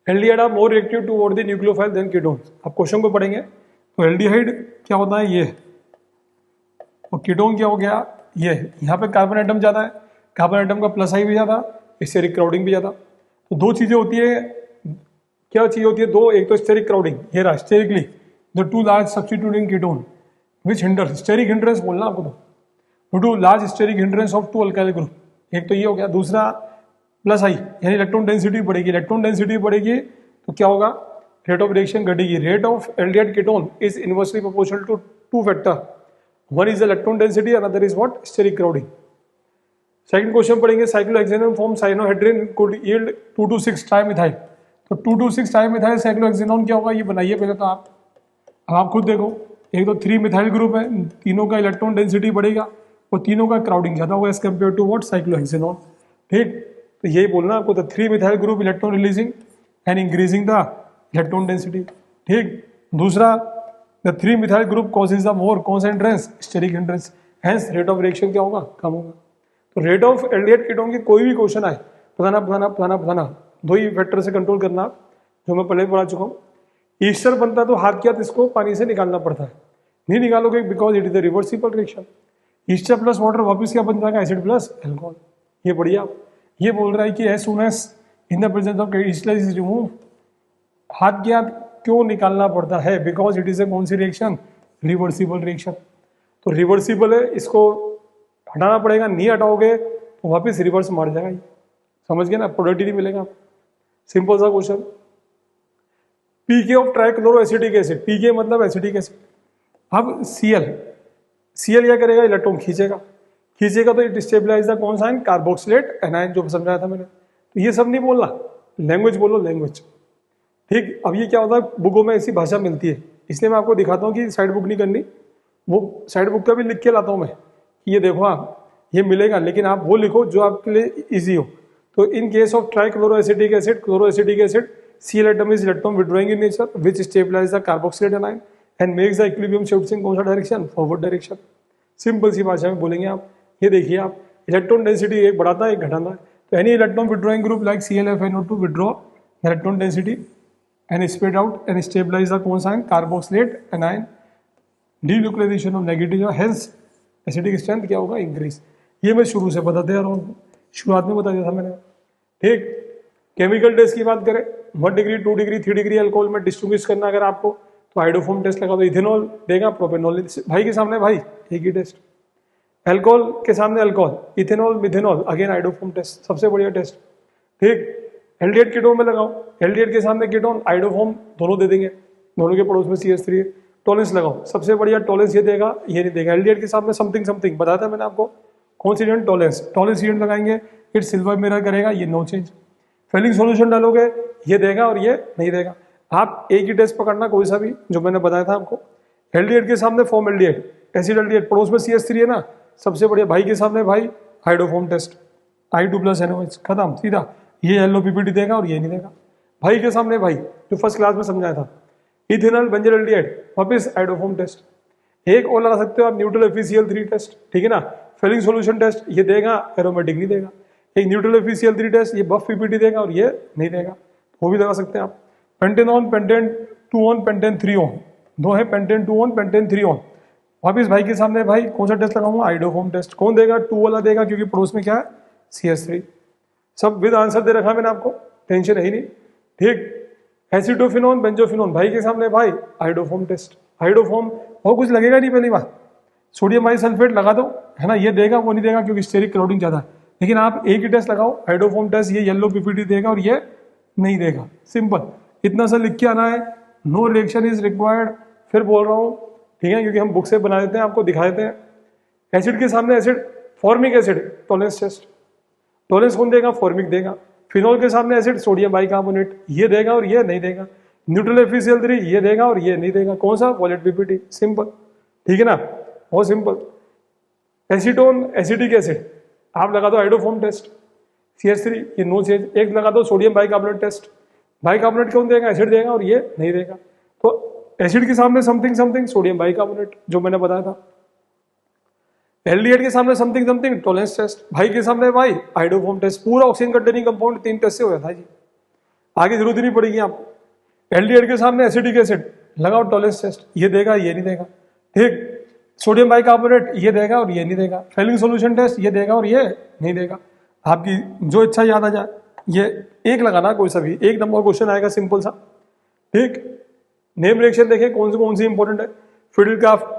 Aldehyde are more reactive toward the nucleophile than ketones. आप क्वेश्चन को पढ़ेंगे तो एल्डिहाइड क्या होता है ये, और कीटोन क्या हो गया ये। यहाँ पे कार्बन एटम ज्यादा है, कार्बन एटम का प्लस आई भी ज्यादा, स्टेरिक क्राउडिंग भी ज्यादा। तो दो चीजें होती है, क्या चीज होती है दो, एक तो स्टेरिक क्राउडिंग, ये रहा sterically the two large substituting ketone which hinder, steric hindrance बोलना आपको, तो two large steric hindrance of two alkyl group, एक तो ये हो गया। दूसरा प्लस आई यानी इलेक्ट्रॉन डेंसिटी बढ़ेगी, इलेक्ट्रॉन डेंसिटी बढ़ेगी तो क्या होगा, रेट ऑफ रिएक्शन घटेगी। Rate of aldehyde ketone is inversely proportional to two factor, one is electron density, another is what, steric crowding. Second question पढ़ेंगे, cyclohexanone form cyanohydrin could yield 2,2,6 trimethyl. तो 2,2,6 trimethyl cyclohexanone क्या होगा ये बनाइए पहले तो आप। अब आप खुद देखो, एक तो 3 मिथाइल ग्रुप है, तीनों का इलेक्ट्रॉन डेंसिटी बढ़ेगा और तीनों का क्राउडिंग ज्यादा होगा as compared to what, cyclohexanone. ठीक, तो यही बोलना आपको, the 3 methyl group electron releasing and increasing the electron density. ठीक, दूसरा the 3 methyl group causes the more concentrated steric hindrance, hence rate of reaction क्या होगा, कम होगा। तो रेट ऑफ एल्डिहाइड कीटोन की कोई भी क्वेश्चन आए, बताना दो ही फैक्टर से कंट्रोल करना, जो मैं पहले पढ़ा चुका हूँ। ईस्टर बनता है तो हाथ क्या, इसको पानी से निकालना पड़ता है, नहीं निकालोगे because it is the reversible reaction. Easter plus water वापस क्या बन जाएगा, एसिड प्लस एल्कोहल। ये बढ़िया, ये बोल रहा है कि as soon as in the presence of ester is remove, हाथ क्या क्यों निकालना पड़ता है, बिकॉज इट इज ए कौन सी रिएक्शन, रिवर्सिबल रिएक्शन। तो रिवर्सिबल है, इसको हटाना पड़ेगा, नहीं हटाओगे तो वापस रिवर्स मार जाएगा ये, समझ गए ना, प्रोडक्टिविटी मिलेगा। सिंपल सा question. PK of trichloroacetic acid, pK मतलब एसिटिक एसिड। अब सीएल क्या करेगा, इलेक्ट्रॉन खींचेगा तो इट स्टेबलाइज द कौन सा आयन, कार्बोक्सिलेट एनायन, जो समझाया था मैंने। तो ये सब नहीं बोलना, लैंग्वेज बोलो, लैंग्वेज। ठीक, अब ये क्या होता है, बुकों में ऐसी भाषा मिलती है, इसलिए मैं आपको दिखाता हूँ कि साइड बुक नहीं करनी, वो साइड बुक का भी लिख के लाता हूँ मैं, ये देखो आप, ये मिलेगा, लेकिन आप वो लिखो जो आपके लिए इजी हो। तो in case of trichloroacetic acid, chloroacetic acid, Cl atom is electron withdrawing in nature, which stabilize the carboxylate anion and makes the equilibrium shifts in कौन सा डायरेक्शन, फॉरवर्ड डायरेक्शन। सिंपल सी भाषा में बोलेंगे आप, ये देखिए आप, इलेक्ट्रॉन डेंसिटी एक बढ़ाता है एक घटाता है। तो any electron withdrawing group like ClFnO2 withdraw electron density and spread out and stabilize the कौन सा ion, carboxylate anion, denuclearization of negative, hence acidic strength क्या होगा, इंक्रीज। ये मैं शुरू से बताते आ रहा हूँ, शुरुआत में बता दिया था मैंने। ठीक, केमिकल टेस्ट की बात करें, 1 डिग्री 2 डिग्री 3 डिग्री अल्कोहल में डिस्टिंग्विश करना अगर आपको, तो हाइड्रोफोम टेस्ट लगा दो, इथेनॉल देगा, प्रोपेनॉल, भाई के सामने भाई एक ही टेस्ट, अल्कोहल के सामने alcohol, ethanol methanol, again iodoform test, सबसे बढ़िया टेस्ट। ठीक, एल्डिहाइड कीटोन में लगाओ, एल्डिहाइड के सामने कीटोन, हाइड्रोफोम दोनों दे देंगे, दोनों के पड़ोस में CH3 है। टॉलेंस लगाओ, सबसे बढ़िया टॉलेंस ये देगा, ये नहीं देगा। एल्डिहाइड के सामने समथिंग समथिंग बताया था मैंने आपको, कौन सी रिएक्शन, टॉलेंस रिएक्शन लगाएंगे, इट सिल्वर मिरर करेगा, ये नो चेंज। फेलिंग सॉल्यूशन डालोगे, ये देगा और ये नहीं देगा। आप एक ही टेस्ट पकड़ना कोई सा भी जो मैंने बताया था आपको। एल्डिहाइड के सामने फॉर्म एल्डिहाइड, एसिड एल्डिहाइड, पड़ोस में CH3 है ना, सबसे बढ़िया। भाई के सामने भाई हाइड्रोफोम टेस्ट, I2+NOH, खत्म सीधा। ये येलो PPT देगा और ये नहीं देगा। भाई के सामने भाई, जो फर्स्ट क्लास में समझाया था, इथेनॉल बेंजल एल्डिहाइड, वापस हाइड्रोफोम टेस्ट। एक और लगा सकते हो आप, न्यूट्रल FeCl3 टेस्ट, ठीक है ना। फेलिंग सॉल्यूशन टेस्ट, ये देगा, एरोमेटिक नहीं देगा। एक न्यूट्रल FeCl3 टेस्ट, ये बफ PPT देगा और ये नहीं देगा, वो भी लगा सकते हैं आप। Pentanone, pentane 2 on, pentane 3 on, दो है, पेंटेन 2 ऑन, पेंटेन 3 ऑन। वापिस भाई के सामने भाई कौन सा टेस्ट लगाऊंगा, हाइड्रोफोम टेस्ट। कौन देगा, 2 वाला देगा, क्योंकि पड़ोस में क्या है, CH3। सब विद आंसर दे रखा मैंने आपको, टेंशन है ही नहीं। ठीक, एसिडोफिनोन, बेंजोफिनोन, भाई के सामने भाई हाइड्रोफोम टेस्ट। हाइड्रोफोम और कुछ लगेगा नहीं, पहली बात सोडियम बाइसल्फेट लगा दो, है ना, ये देगा वो नहीं देगा, क्योंकि स्टेरिक क्राउडिंग ज्यादा है। लेकिन आप एक ही टेस्ट लगाओ, हाइड्रोफोम टेस्ट, ये येलो PPT देगा और ये नहीं देगा। सिंपल, इतना सा लिख के आना है, नो रिएक्शन इज रिक्वायर्ड। फिर बोल रहा हूँ, ठीक है, क्योंकि हम बुक से बना देते हैं, आपको दिखा देते हैं। एसिड के सामने acid, formic acid, Tollens test, Tollens कौन देगा, फॉर्मिक देगा। फिनॉल के सामने एसिड, सोडियम बाइकार्बोनेट, ये देगा और ये नहीं देगा। न्यूट्रल FeCl3, ये देगा और ये नहीं देगा। कौन सा, वॉलेट PPT, सिंपल, ठीक है ना, बहुत सिंपल। एसीटोन, एसिटिक एसिड, आप लगा दो हाइड्रोफोम टेस्ट, CH3, ये नो चेंज। एक लगा दो सोडियम बाइकार्बोनेट टेस्ट, बाइकार्बोनेट कौन देगा, एसिड देगा और ये नहीं देगा। तो एसिड के सामने समथिंग समथिंग, सोडियम बाइकार्बोनेट, जो मैंने बताया था। एल्डिहाइड के सामने समथिंग समथिंग, टॉलेंस टेस्ट। भाई के सामने भाई हाइड्रोफोम टेस्ट। पूरा ऑक्सीजन कंटेनिंग कंपाउंड 3 टेस्ट से हो जाता है जी। आगे जरूरत ही नहीं पड़ेगी आपको। एल्डिहाइड के सामने एसिटिक एसिड लगाओ टॉलेंस टेस्ट, ये देगा ये नहीं देगा, ठीक। सोडियम बाइकार्बोनेट ये देगा और ये नहीं देगा। फेलिंग सॉल्यूशन टेस्ट ये देगा और ये नहीं देगा। आपकी जो इच्छा याद आ जाए, ये एक लगाना कोई सा भी, एक नंबर क्वेश्चन आएगा सिंपल सा, ठीक। नेम रिएक्शन देखें कौन सी इंपॉर्टेंट है। Friedel Crafts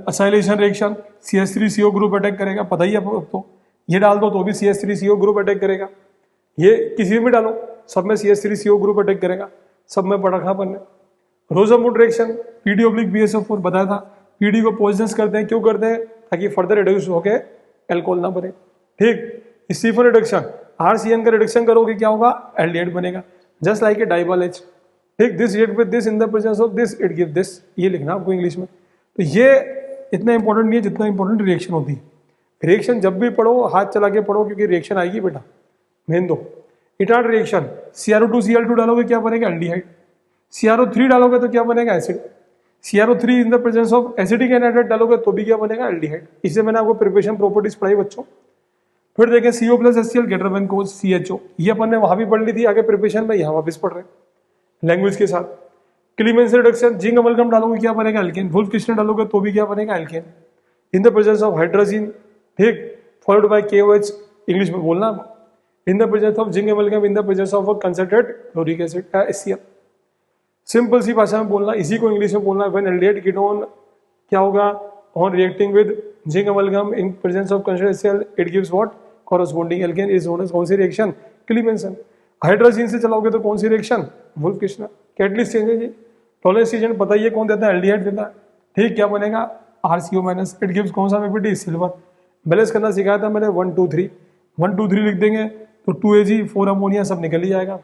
acylation reaction, CH3CO group attack करेगा, पता ही है अब तो। ये डाल दो तो भी CH3CO ग्रुप अटैक करेगा, ये किसी में डालो सब में CH3CO ग्रुप अटैक करेगा, सब में पढ़ा था अपन ने। रोजामुंड रिएक्शन PD/BSO4 बताया था, PD को पॉइजनस करते हैं, क्यों करते हैं, ताकि फर्दर रिड्यूस होके एल्कोहल ना बने, ठीक। स्टीफन रिडक्शन, RCN का रिडक्शन करोगे क्या होगा, एल्डिहाइड बनेगा, जस्ट लाइक ए डाइबल H, ठीक। This react with this in the presence of this it give this, ये लिखना आपको इंग्लिश में। तो ये इतना इंपॉर्टेंट नहीं है जितना इंपॉर्टेंट रिएक्शन होती है। रिएक्शन जब भी पढ़ो हाथ चला के पढ़ो, क्योंकि रिएक्शन आएगी बेटा, मेन दो। इटार्ड रिएक्शन, CrO2Cl2 डालोगे क्या बनेगा, एल्डिहाइड। CrO3 डालोगे तो क्या बनेगा, acid. CrO3 in the presence of acetic anhydride डालोगे तो भी क्या बनेगा, एल्डिहाइड। इससे मैंने आपको प्रिपरेशन प्रॉपर्टीज पढ़ाई बच्चों। फिर देखें CO+HCl ग्रेटर देन कोस CHO, ये अपन ने वहां भी पढ़ ली थी, आगे प्रिपरेशन में यहाँ वापस पढ़ रहे हैं लैंग्वेज के साथ। क्लीमेंस रिडक्शन, जिंक अमलगम डालोगे क्या बनेगा, एल्केन। वुल्फ क्रिस्टल डालोगे तो भी क्या बनेगा, alkane in the presence of hydrogen, ठीक, फॉलोड बाय KOH, इंग्लिश में बोलना, in the presence of zinc amalgam in the presence of concentrate chloric acid HCl। Simple सी भाषा में बोलना, इसी को इंग्लिश में बोलना। व्हेन एल्डिहाइड कीटोन क्या होगा, on reacting with zinc amalgam in presence of concentrated HCl it gives what, corresponding alkane is known as कौन सी रिएक्शन, क्लीमेंसन। हाइड्रोजन से चलाओगे तो कौन सी reaction, Wolff Kishner. Catalyst change है जी, टॉलेंस एजेंट बताइए कौन देता है, एल्डिहाइड देता है, ठीक। क्या बनेगा, RCO-, इट गिव्स कौन सा PPT, सिल्वर। बैलेंस करना सिखाया था मैंने, 1 2 3 1 2 3 लिख देंगे तो 2Ag 4 अमोनिया सब निकल ही जाएगा,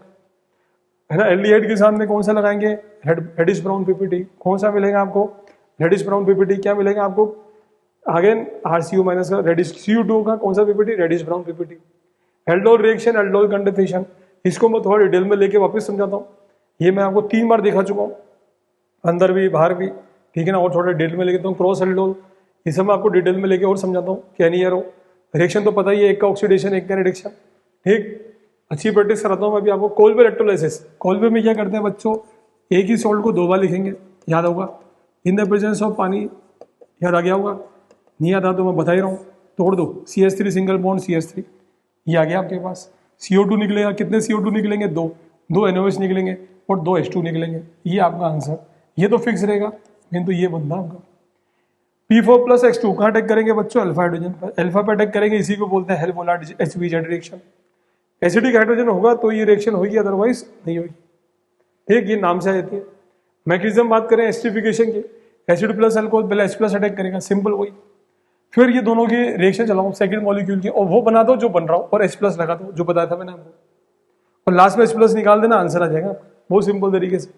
है ना। एल्डिहाइड के सामने कौन सा लगाएंगे, रेडिश ब्राउन PPT। कौन सा मिलेगा आपको, रेडिश ब्राउन PPT। क्या मिलेगा आपको, अगेन RCO- का, रेडिश CO2 का कौन सा PPT, reddish brown PPT। Aldol reaction, aldol condensation, इसको मैं थोड़ा डिटेल में लेके वापस समझाता हूँ। ये मैं आपको 3 बार दिखा चुका हूँ, अंदर भी बाहर भी, ठीक है ना। और थोड़ा डिटेल में लेके क्रॉस एल्डोल, ये सब मैं आपको डिटेल में लेके और समझाता हूँ। कैनियरो रिएक्शन तो पता ही है, एक का ऑक्सीडेशन एक का रिडक्शन, ठीक। अच्छी प्रैक्टिस कराता हूँ मैं भी आपको। कोल्बे इलेक्ट्रोलाइसिस, कोल्बे में क्या करते हैं बच्चों, एक ही सॉल्ट को 2 बार लिखेंगे, याद होगा, इन द प्रेजेंस ऑफ पानी, याद आ गया होगा, नहीं याद आ तो मैं बता ही रहा हूँ। तोड़ दो, CH3 सिंगल बॉन्ड CH3, ये आ गया आपके पास। CO2 निकलेगा, कितने CO2 निकलेंगे, 2 NOH निकलेंगे और 2 H2 निकलेंगे, ये आपका आंसर। ये तो फिक्स रहेगा, लेकिन तो ये बनता आपका। P4+X2 कहाँ अटैक करेंगे बच्चों, अल्फा हाइड्रोजन पर, अल्फा पे अटैक करेंगे, इसी को बोलते हैं हेल्वोलाट HBZ रिएक्शन। एसिडिक हाइड्रोजन होगा तो ये रिएक्शन होगी, अदरवाइज नहीं होगी, ठीक। ये नाम से आ जाती है। मैकेनिज्म बात करें एस्टिफिकेशन की, एसिड प्लस अल्कोहल पहले H+ अटैक करेगा, सिंपल वही। फिर ये दोनों की रिएक्शन चलाओ सेकंड मॉलिक्यूल की, और वो बना दो जो बन रहा हो, और H+ लगा दो जो बताया था मैंने आपको, और लास्ट में H+ निकाल देना, आंसर आ जाएगा बहुत सिंपल तरीके से,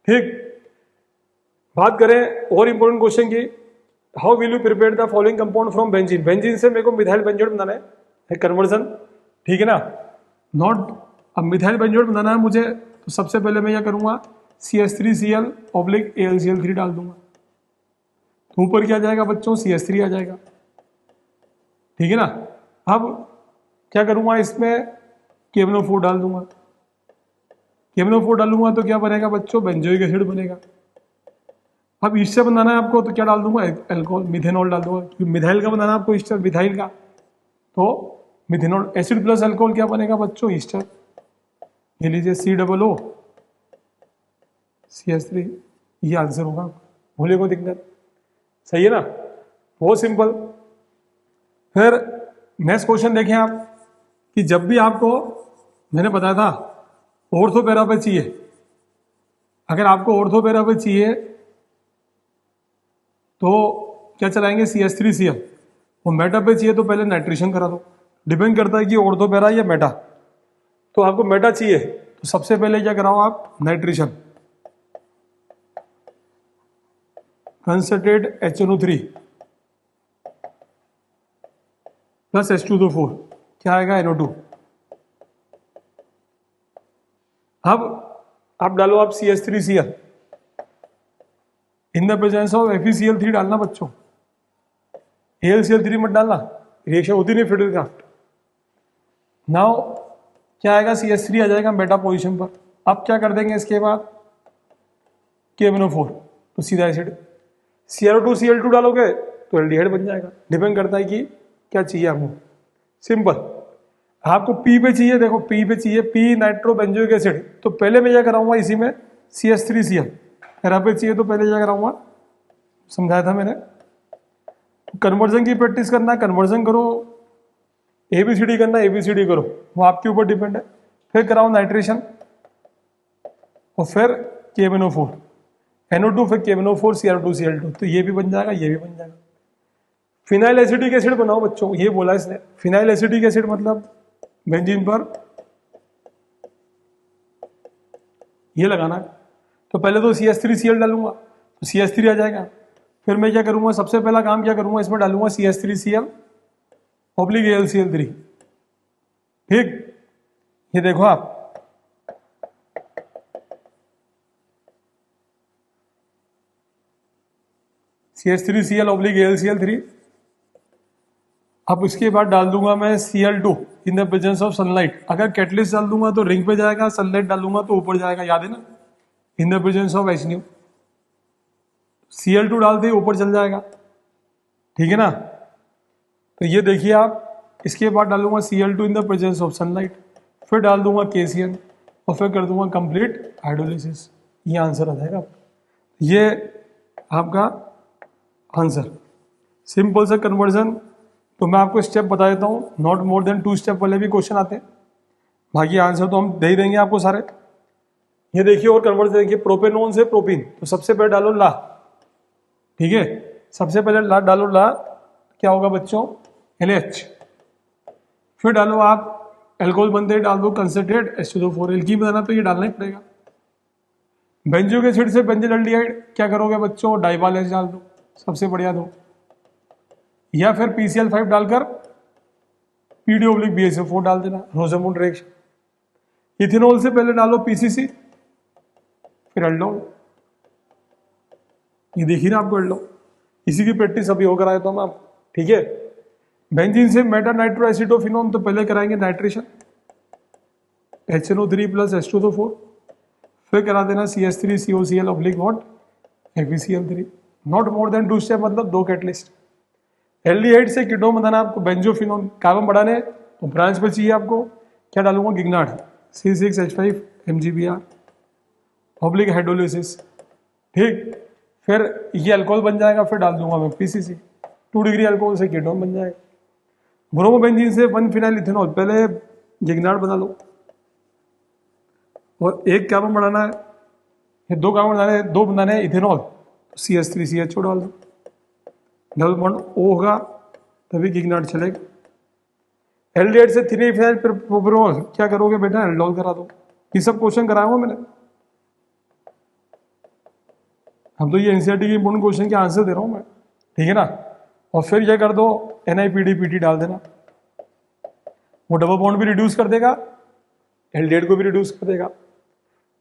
ठीक। बात करें और इंपॉर्टेंट क्वेश्चन की, how will you prepare the following compound from benzene. Benzene से मेरे को मिथाइल बेंजोएट बनाना है, कन्वर्जन, ठीक है ना। नॉट, अब मिथाइल बेंजोएट बनाना है मुझे, तो सबसे पहले मैं क्या करूंगा, CH3Cl/AlCl3 डाल दूंगा, तो ऊपर क्या जाएगा बच्चों, CH3 आ जाएगा, ठीक है ना। अब क्या करूंगा, इसमें KMnO4 डाल दूंगा, KMnO4 डालूंगा तो क्या बनेगा बच्चों, बेंजोइक एसिड बनेगा। अब ईस्टर बनाना है आपको तो क्या डाल दूंगा, अल्कोहल, मिथेनॉल डाल दूंगा, क्योंकि मिथाइल का बनाना है आपको ईस्टर, मिथाइल का, तो मिथेनॉल। एसिड प्लस अल्कोहल क्या बनेगा बच्चों, ईस्टर, ये लीजिए COO CH3, ये आंसर होगा, भूले को दिक्कत, सही है ना, बहुत सिंपल। फिर नेक्स्ट क्वेश्चन देखें आप, कि जब भी आपको मैंने बताया था ऑर्थोपैरा पे चाहिए, अगर आपको ऑर्थोपैरा पे चाहिए तो क्या चलाएंगे, CH3Cl, और मेटा पे चाहिए तो पहले नाइट्रेशन करा दो, डिपेंड करता है कि ऑर्थोपैरा या मेटा। तो आपको मेटा चाहिए तो सबसे पहले क्या कराओ आप, nitration, concentrate HNO3 plus H2O4, क्या आएगा, NO2। अब आप डालो आप CH3Cl in the presence of FeCl3 डालना बच्चों, AlCl3 मत डालना, रिएक्शन होती नहीं फिडेलक्राफ्ट। नाउ क्या आएगा, CH3 आ जाएगा बेटा पोजीशन पर। अब क्या कर देंगे इसके बाद, KMnO4, तो सीधा एसिड। CrO2 Cl2 डालोगे तो एल्डिहाइड बन जाएगा। डिपेंड करता है कि क्या चाहिए आपको, सिंपल। आपको P पे चाहिए, देखो P पे चाहिए, P नाइट्रो बेंजोइक एसिड, तो पहले मैं क्या कराऊंगा इसी में CH3Cl। अगर पे चाहिए तो पहले क्या कराऊंगा, समझाया था मैंने। कन्वर्जन की प्रैक्टिस करना है, कन्वर्जन करो, ABCD करना, ABCD करो, वो आपके ऊपर डिपेंड है। फिर कराओ नाइट्रेशन और फिर KMnO4, NO2, फिर KMnO4 Cr2 Cl2, तो ये भी बन जाएगा, ये भी बन जाएगा। फिनाइल एसिडिक एसिड बनाओ बच्चों, ये बोला इसने। फिनाइल एसिडिक एसिड मतलब बेंजीन पर ये लगाना है। तो पहले तो CH3Cl डालूंगा तो CH3 आ जाएगा। फिर मैं क्या करूंगा, सबसे पहला काम क्या करूंगा, इसमें डालूंगा CH3Cl ऑब्लिक AlCl3। ठीक, ये देखो आप, CH3Cl ऑब्लिक AlCl3। अब इसके बाद डाल दूंगा मैं Cl2 in the presence of sunlight. अगर कैटलिस्ट डाल दूंगा तो रिंग पे जाएगा, सनलाइट डालूंगा तो ऊपर जाएगा, याद है ना, इन the presence of HNO। Cl2 डाल दिए ऊपर चल जाएगा, ठीक है ना। तो ये देखिए आप, इसके बाद डालूंगा Cl2 in the presence of sunlight, फिर डाल दूंगा KCl और फिर कर दूंगा कंप्लीट हाइड्रोलिसिस। ये आंसर आ जाएगा, ये आपका आंसर। सिंपल सा कन्वर्जन। तो मैं आपको स्टेप बता देता हूँ, नॉट मोर देन 2 स्टेप वाले भी क्वेश्चन आते हैं, बाकी आंसर तो हम दे ही देंगे आपको सारे। ये देखिए और कन्वर्जन देखिए, प्रोपेनोन से प्रोपीन, तो सबसे पहले डालो ला, ठीक है, सबसे पहले ला डालो ला, क्या होगा बच्चों, LH। फिर डालो आप एल्कोहल बनते ही डाल दो कंसंट्रेट H2O4। एल्कीन बनाना तो ये डालना ही पड़ेगा। बेंजोइक एसिड से बेंजील्डिहाइड क्या करोगे बच्चों, डाइवाल H डाल दो, सबसे बढ़िया दो। या फिर PCl5 डालकर PD-BaSO4 डाल देना, रोजामुंड रिएक्शन। इथेनॉल से पहले डालो PCC, फिर एल्डोल। ये देखिए ना आपको एल्डोल, इसी की प्रैक्टिस अभी होकर आया तो हम आप, ठीक है। बेंजीन से मेटा नाइट्रोएसिटोफिनोन, तो पहले कराएंगे नाइट्रेशन, HNO3 प्लस H2O4, फिर करा देना CH3COCl oblique what, FeCl3। Not more than 2 step, मतलब 2 कैटलिस्ट। एल्डिहाइड से कीटोन बनाना आपको, बेंजोफिनोन कार्बन बढ़ाने तो ब्रांच पे चाहिए आपको, क्या डालूंगा, गिगनार्ड C6H5 MgBr ऑब्लिक हाइड्रोलिसिस, ठीक। फिर ये अल्कोहल बन जाएगा, फिर डाल दूंगा मैं PCC, 2 डिग्री अल्कोहल से कीटोन बन जाएगा। ब्रोमोबेंजीन से 1 फिनाइल इथेनॉल, पहले गिगनार्ड बना लो और एक कार्बन बढ़ाना है, ये 2 कार्बन बनाने हैं, 2 बनाने हैं इथेनॉल, तो CH3CHO डाल दो, डबल बॉन्ड O होगा तभी गिगनार्ड चलेगा। एल्डिहाइड से 3 फिनाइल प्रोपेनॉल, क्या करोगे बेटा, एल्डोल करा दो। ये सब क्वेश्चन कराया हुआ मैंने, हम तो ये एनसीईआरटी के इंपोर्टेंट क्वेश्चन के आंसर दे रहा हूं मैं, ठीक है ना। और फिर क्या कर दो, NiPDPT डाल देना, वो डबल बॉन्ड भी रिड्यूस कर देगा, एल्डिहाइड को भी रिड्यूस कर देगा।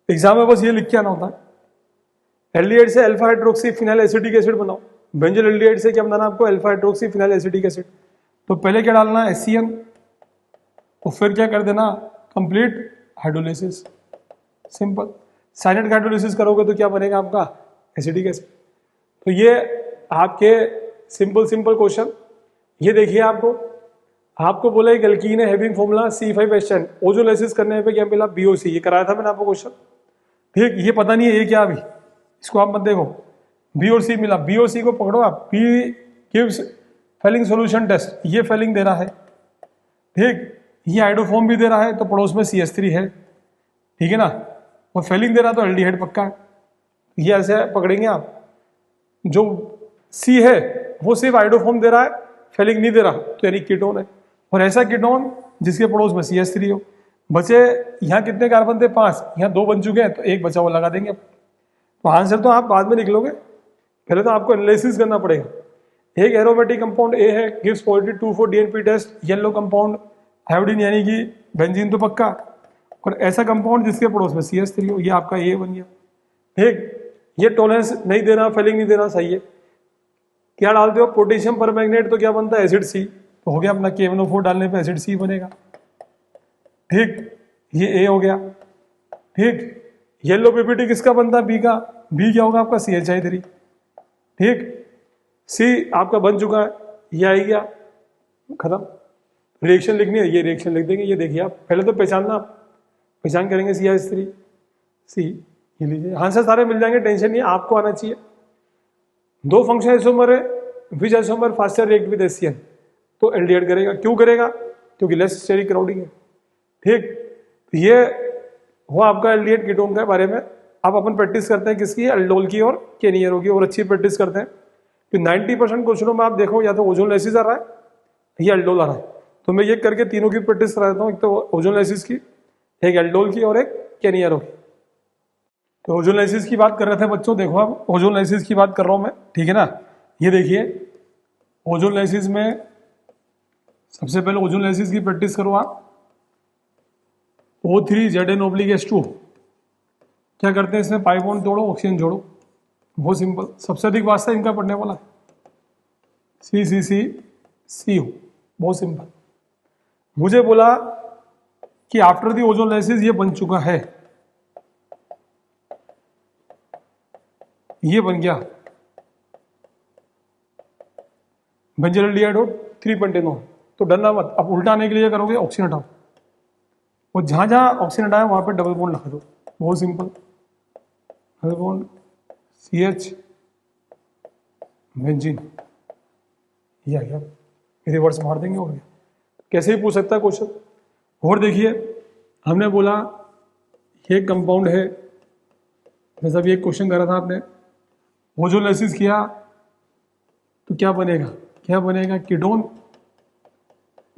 एग्जाम में बस ये लिख के आना होता है। एल्डिहाइड से alpha hydroxy phenyl acetic acid बनाओ। बेंजोल एल्डिहाइड से क्या बनाना आपको, alpha hydroxy phenyl acetic acid, तो पहले क्या डालना है, HCN, और फिर क्या कर देना, complete hydrolysis, simple. Cyanate hydrolysis करोगे तो क्या बनेगा आपका, एसिटिक एसिड। तो ये आपके सिंपल क्वेश्चन। ये देखिए आपको बोला एक एल्कीन है हैविंग फॉर्मूला C5H10, ओजोलाइसिस करने पे क्या मिला, BOC। ये कराया था मैंने आपको क्वेश्चन, ठीक। ये पता नहीं है ये क्या, अभी इसको आप मत देखो, B और C मिला, BOC को पकड़ो आप, B gives Fehling solution test, ये फेलिंग दे रहा है, ठीक। ये हाइड्रोफॉर्म भी दे रहा है, तो पड़ोस में CH3 है, ठीक है ना, और फेलिंग दे रहा तो एल्डिहाइड पक्का है। ये ऐसे पकड़ेंगे आप, जो C है वो सिर्फ हाइड्रोफॉर्म दे रहा है, फेलिंग नहीं दे रहा, तो यानी कीटोन है। और ऐसा कीटोन जिसके पड़ोस में CH3 हो। बचे यहाँ कितने कार्बन थे, 5, यहाँ 2 बन चुके हैं, तो एक बचा वो लगा देंगे। तो आंसर तो आप बाद में निकलोगे, पहले तो आपको एनालिसिस करना पड़ेगा। एक एरोमेटिक कंपाउंड A है, gives positive 2 for DNP test, yellow compound iodine यानी कि बेंजीन तो पक्का, और ऐसा कंपाउंड जिसके पड़ोस में CH3 हो, ये आपका A बन गया, ठीक। ये टॉलरेंस नहीं देना, फेलिंग नहीं देना, सही है। क्या डालते हो, पोटेशियम परमैंगनेट, तो क्या बनता है, एसिड C, तो हो गया अपना KMnO4 डालने पे एसिड C बनेगा, ठीक। ये ए हो गया। ठीक, येलो पीपीटी किसका बनता है? बी का। बी क्या होगा आपका? CH3। ठीक, सी आपका बन चुका है, ये आई गया, खत्म। रिएक्शन लिखनी है, ये रिएक्शन लिख देंगे। ये देखिए आप पहले तो पहचानना, आप पहचान करेंगे CH3 सी, ये लीजिए आंसर सारे मिल जाएंगे, टेंशन नहीं, आपको आना चाहिए। दो फंक्शन आइसोमर है, which isomer faster react with HCl, तो एल्डिहाइड करेगा। क्यों करेगा? क्योंकि लेस स्टेरिक क्राउडिंग है। ठीक, तो ये हुआ आपका एल्डिहाइड कीटोन के बारे में। अब अपन प्रैक्टिस करते हैं किसकी? एल्डोल की और केनियरों की, और अच्छी प्रैक्टिस करते हैं। तो 90% क्वेश्चनों में आप देखो या तो ओजोन लाइसिस आ रहा है या एल्डोल आ रहा है। तो मैं ये करके तीनों की प्रैक्टिस करा देता हूँ, एक तो ओजोन लाइसिस की, एक एल्डोल की और एक केनियरों की। तो ओजोन लाइसिस की बात कर रहे थे बच्चों, देखो अब ओजोन लाइसिस की बात कर रहा हूं मैं, ठीक है ना। ये देखिए ओजोन लाइसिस में सबसे पहले ओजोन लाइसिस की प्रैक्टिस करो आप। O3ZN/H2 क्या करते हैं इसमें? पाई बॉन्ड तोड़ो, ऑक्सीजन जोड़ो, बहुत सिंपल। सबसे अधिक वास्ता इनका पढ़ने वाला है, CCC/CO, बहुत सिंपल। मुझे बोला कि आफ्टर दी ओजोन लाइसिस ये बन चुका है, ये बन गया बेंजल एल्डिहाइड हो 3-पेंटेनॉल। तो डरना मत, अब उल्टा आने के लिए करोगे, ऑक्सीजन हटाओ, और जहां जहां ऑक्सीजन हटाया वहां पे डबल बॉन्ड लगा दो, बहुत simple. Double bond CH benzene, ये आ गया, रिवर्स मार देंगे और कैसे ही पूछ सकता है क्वेश्चन। और देखिए हमने बोला ये कंपाउंड है, जैसा भी एक क्वेश्चन करा था आपने, ओजोन लाइसिस किया तो क्या बनेगा? क्या बनेगा? कीटोन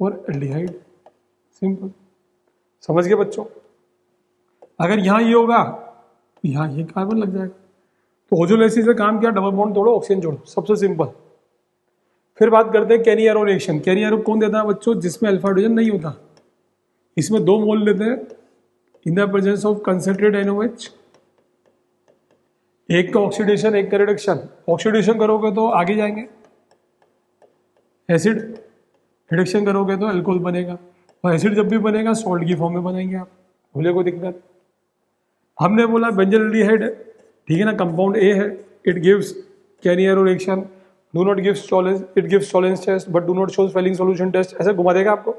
और एल्डिहाइड, सिंपल। समझ गए बच्चों? अगर यहां ये होगा तो यहां ये कार्बन लग जाएगा। तो ओजोन लाइसिस का काम क्या? डबल बॉन्ड तोड़ो, ऑक्सीजन जोड़ो, सबसे सिंपल। फिर बात करते हैं केनियरो रिएक्शन। केनियरो कौन देता है बच्चों? जिसमें अल्फा हाइड्रोजन नहीं होता। इसमें 2 मोल लेते हैं इन the presence of concentrated NOH। एक का ऑक्सीडेशन, एक का रिडक्शन। ऑक्सीडेशन करोगे तो आगे जाएंगे एसिड, रिडक्शन करोगे तो अल्कोहल बनेगा, और एसिड जब भी बनेगा सॉल्ट की फॉर्म में बनाएंगे आप, भूले कोई दिक्कत। हमने बोला बेंजल एल्डिहाइड है, ठीक है ना, कंपाउंड ए है, it gives Cannizzaro reaction, do not gives Tollens, it gives Tollens test but do not shows Fehling solution test, ऐसे घुमा देगा आपको।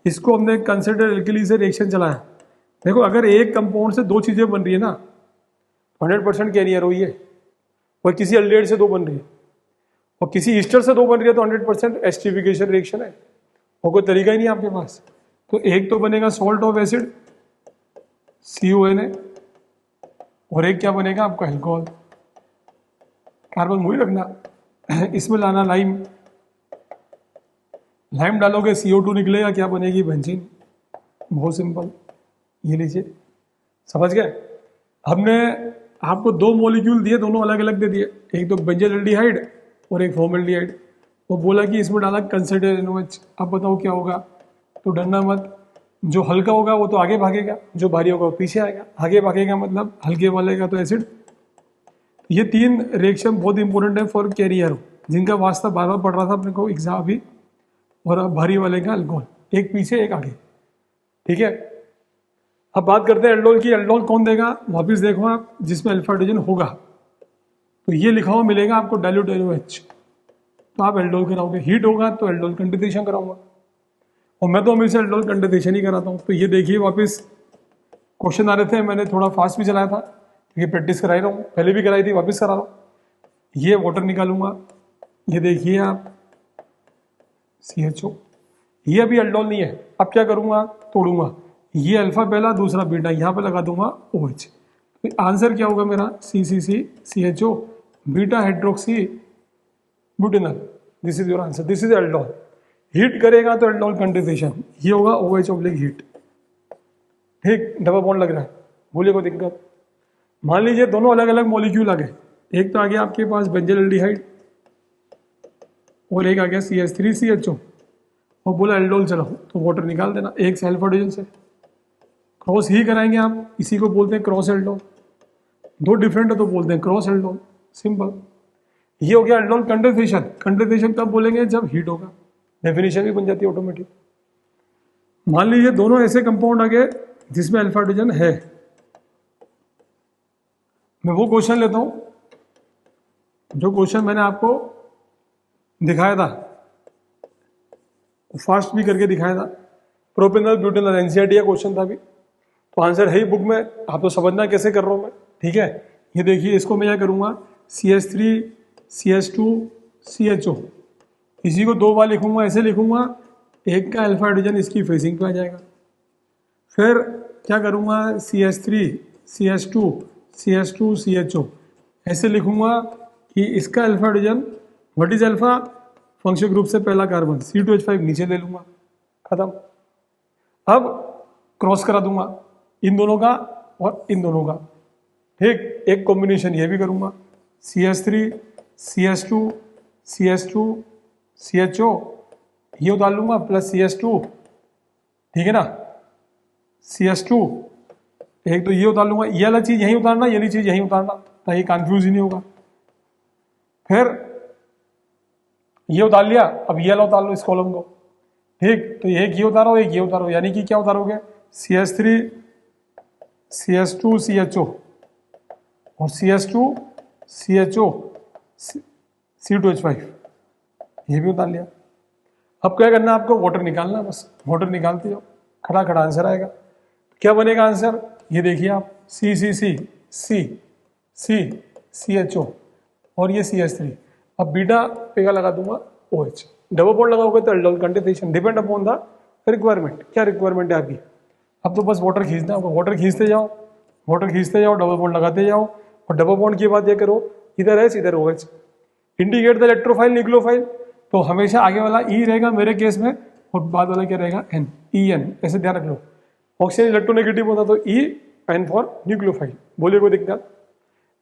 इसको हमने कंसिडर एल्कली से रिएक्शन चलाया। देखो अगर एक कंपाउंड से 2 चीजें बन रही है ना, 100% केनियरो ही है, और किसी एल्डिहाइड से 2 बन रही है, और किसी ईस्टर से 2 बन रही है, तो 100% एस्टिफिकेशन रिएक्शन है, और कोई तरीका ही नहीं आपके पास। तो एक तो बनेगा सॉल्ट ऑफ एसिड CONA, और एक क्या बनेगा आपका? अल्कोहल। कार्बन मुझे रखना, इसमें लाना लाइम, लाइम डालोगे CO2 निकलेगा, क्या बनेगी? बेंजीन, बहुत सिंपल। ये लीजिए, समझ गए? हमने आपको 2 मॉलिक्यूल दिए, दोनों अलग अलग दे दिए, एक तो बेंजल एल्डिहाइड और एक फॉर्मल्डिहाइड। वो बोला कि इसमें डाला कंसिडर NOH। अब बताओ क्या होगा? तो डरना मत, जो हल्का होगा वो तो आगे भागेगा, जो भारी होगा वो पीछे आएगा। आगे भागेगा मतलब हल्के वाले का तो एसिड। ये 3 रिएक्शन बहुत इंपॉर्टेंट है फॉर कैरियर, जिनका वास्ता बार बार पढ़ रहा था अपने को एग्जाम भी, और भारी वाले का अल्कोहल, एक पीछे एक आगे, ठीक है। अब बात करते हैं एल्डोल की। एल्डोल कौन देगा? वापिस देखो आप, जिसमें अल्फा हाइड्रोजन होगा, तो ये लिखा हुआ मिलेगा आपको डाइल्यूट NOH, तो आप एल्डोल कराओगे। हीट होगा तो एल्डोल कंडेंसेशन कराऊंगा, और मैं तो हमेशा एल्डोल कंडेंसेशन ही कराता हूँ। तो ये देखिए वापस क्वेश्चन आ रहे थे, मैंने थोड़ा फास्ट भी चलाया था क्योंकि प्रैक्टिस कराई रहा हूँ, पहले भी कराई थी, वापस करा रहा हूँ। ये वाटर निकालूंगा, ये देखिए आप CHO, ये अभी एल्डोल नहीं है। अब क्या करूंगा? तोड़ूंगा, ये अल्फा पहला, दूसरा बीटा, यहाँ पे लगा दूंगा OH। तो आंसर क्या होगा मेरा? CCC/CHO beta hydroxy butanol, this is your answer, this is aldol. Heat करेगा तो एल्डोल कंडेंसेशन, ये होगा OH हीट, ठीक, डबल बॉन्ड लग रहा है, भूलिए कोई दिक्कत। मान लीजिए दोनों अलग अलग मॉलिक्यूल आ गए, एक तो आ गया आपके पास बेंजल एल्डिहाइड और एक आ गया CH3CHO, और बोला एल्डोल चलाओ, तो वाटर निकाल देना, एक से अल्फा हाइड्रोजन से क्रॉस ही कराएंगे आप, इसी को बोलते हैं क्रॉस एल्डोल। 2 डिफरेंट है तो बोलते हैं क्रॉस एल्डोल, सिंपल। ये हो गया एल्डोल कंडेंसेशन। कंडेंसेशन कब बोलेंगे? जब हीट होगा, डेफिनेशन भी बन जाती है ऑटोमेटिक। मान लीजिए दोनों ऐसे कंपाउंड आ गए जिसमें अल्फा हाइड्रोजन है। मैं वो क्वेश्चन लेता हूं जो क्वेश्चन मैंने आपको दिखाया था, फास्ट भी करके दिखाया था, प्रोपेनॉल ब्यूटेनॉल, एनसीईआरटी का क्वेश्चन था अभी। तो आंसर है ही बुक में, आप तो समझना कैसे कर रहा हूं मैं, ठीक है। ये देखिए, इसको मैं क्या करूंगा, CH3 CH2 CHO, इसी को 2 बार लिखूंगा, ऐसे लिखूंगा, एक का अल्फा हाइड्रोजन इसकी फेसिंग पे आ जाएगा। फिर क्या करूंगा, CH3 CH2 CH2 CHO, ऐसे लिखूंगा कि इसका alpha hydrogen, what is alpha, functional group से पहला कार्बन C2H5 नीचे ले लूंगा, खत्म। अब क्रॉस करा दूंगा इन दोनों का और इन दोनों का, ठीक। एक कॉम्बिनेशन ये भी करूंगा, CH3 CH2 CH2 CHO, ये उतार लूंगा, प्लस CH2, ठीक है ना, CH2, एक तो ये उतार लूंगा, ये वाला चीज यहीं उतारना, ये वाली चीज यहीं उतारना, ताकि कंफ्यूज ही नहीं होगा। फिर ये उतार लिया, अब ये वाला उतार लो इस कॉलम को, ठीक। तो एक ये उतारो, एक ये उतारो, यानी कि क्या उतारोगे, CH3 CH2 CHO और CH2 CHO C2H5, ये भी उतार लिया। अब क्या करना है आपको, वाटर निकालना, बस वाटर निकालते जाओ, खड़ा खड़ा आंसर आएगा। क्या बनेगा आंसर, ये देखिए आप, CCC और ये CH3। अब बीटा पे का लगा दूंगा OH, डबल बॉन्ड लगाओगे तो aldol condensation, depend upon the requirement. क्या रिक्वायरमेंट है आपकी, अब तो बस वाटर खींचना होगा, वाटर खींचते जाओ, वाटर खींचते जाओ, डबल बॉन्ड लगाते जाओ, और डबल बॉन्ड की बात ये करो, इधर H इधर OH, indicate the electrophile nucleophile, तो हमेशा आगे वाला E रहेगा मेरे केस में, और बाद वाला क्या रहेगा, N, EN, ऐसे ध्यान रख लो। ऑक्सीजन इलेक्ट्रोनेगेटिव होता तो EN फॉर न्यूक्लियोफाइल, बोलिए कोई दिक्कत।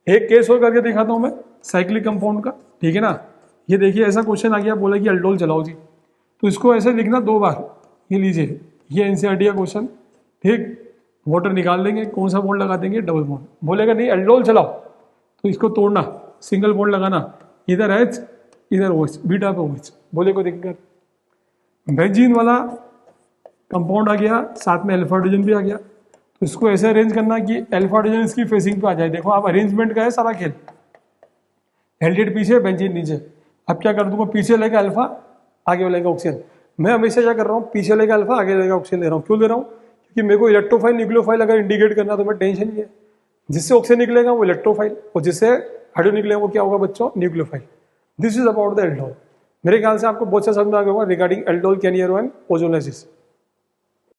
एक केस और करके दिखाता हूं मैं साइक्लिक कंपाउंड का, ठीक है ना। ये देखिए, ऐसा क्वेश्चन आ गया, बोला कि अल्डोल जलाओ जी, तो इसको ऐसे लिखना 2 बार, ये लीजिए, ये एनसीईआरटी का क्वेश्चन, ठीक। वाटर निकाल देंगे, कौन सा बॉन्ड लगा देंगे, डबल बॉन्ड, बोलेगा नहीं अल्डोल जलाओ, तो इसको तोड़ना, सिंगल बॉन्ड लगाना, इधर H इधर OH, बीटा पे OH, बोले कोई दिक्कत। बेंजीन वाला कंपाउंड आ गया, साथ में अल्फा हाइड्रोजन भी आ गया, तो इसको ऐसे अरेंज करना कि अल्फा हाइड्रोजन इसकी फेसिंग पे आ जाए। देखो आप, अरेंजमेंट का है सारा खेल, एल्डिहाइड पीछे, बेंजीन नीचे। अब क्या कर दूंगा, पीछे लेगा अल्फा, आगे लेगा ऑक्सीजन। मैं हमेशा क्या कर रहा हूँ, पीछे लेगा अल्फा, आगे लेगा ऑक्सीजन ले रहा हूँ। क्यों ले रहा हूँ, क्योंकि मेरे को इलेक्ट्रोफाइल न्यूक्लियोफाइल अगर इंडिकेट करना तो मैं टेंशन नहीं है, जिससे ऑक्सीजन निकलेगा वो इलेक्ट्रोफाइल, और जिससे हाइड्रोजन निकलेगा वो क्या होगा बच्चों, nucleophile. This is about the aldol. मेरे ख्याल से आपको बहुत अच्छा समझ आ गया होगा रिगार्डिंग एल्डोल, कैनियरो एंड ओजोनेसिस।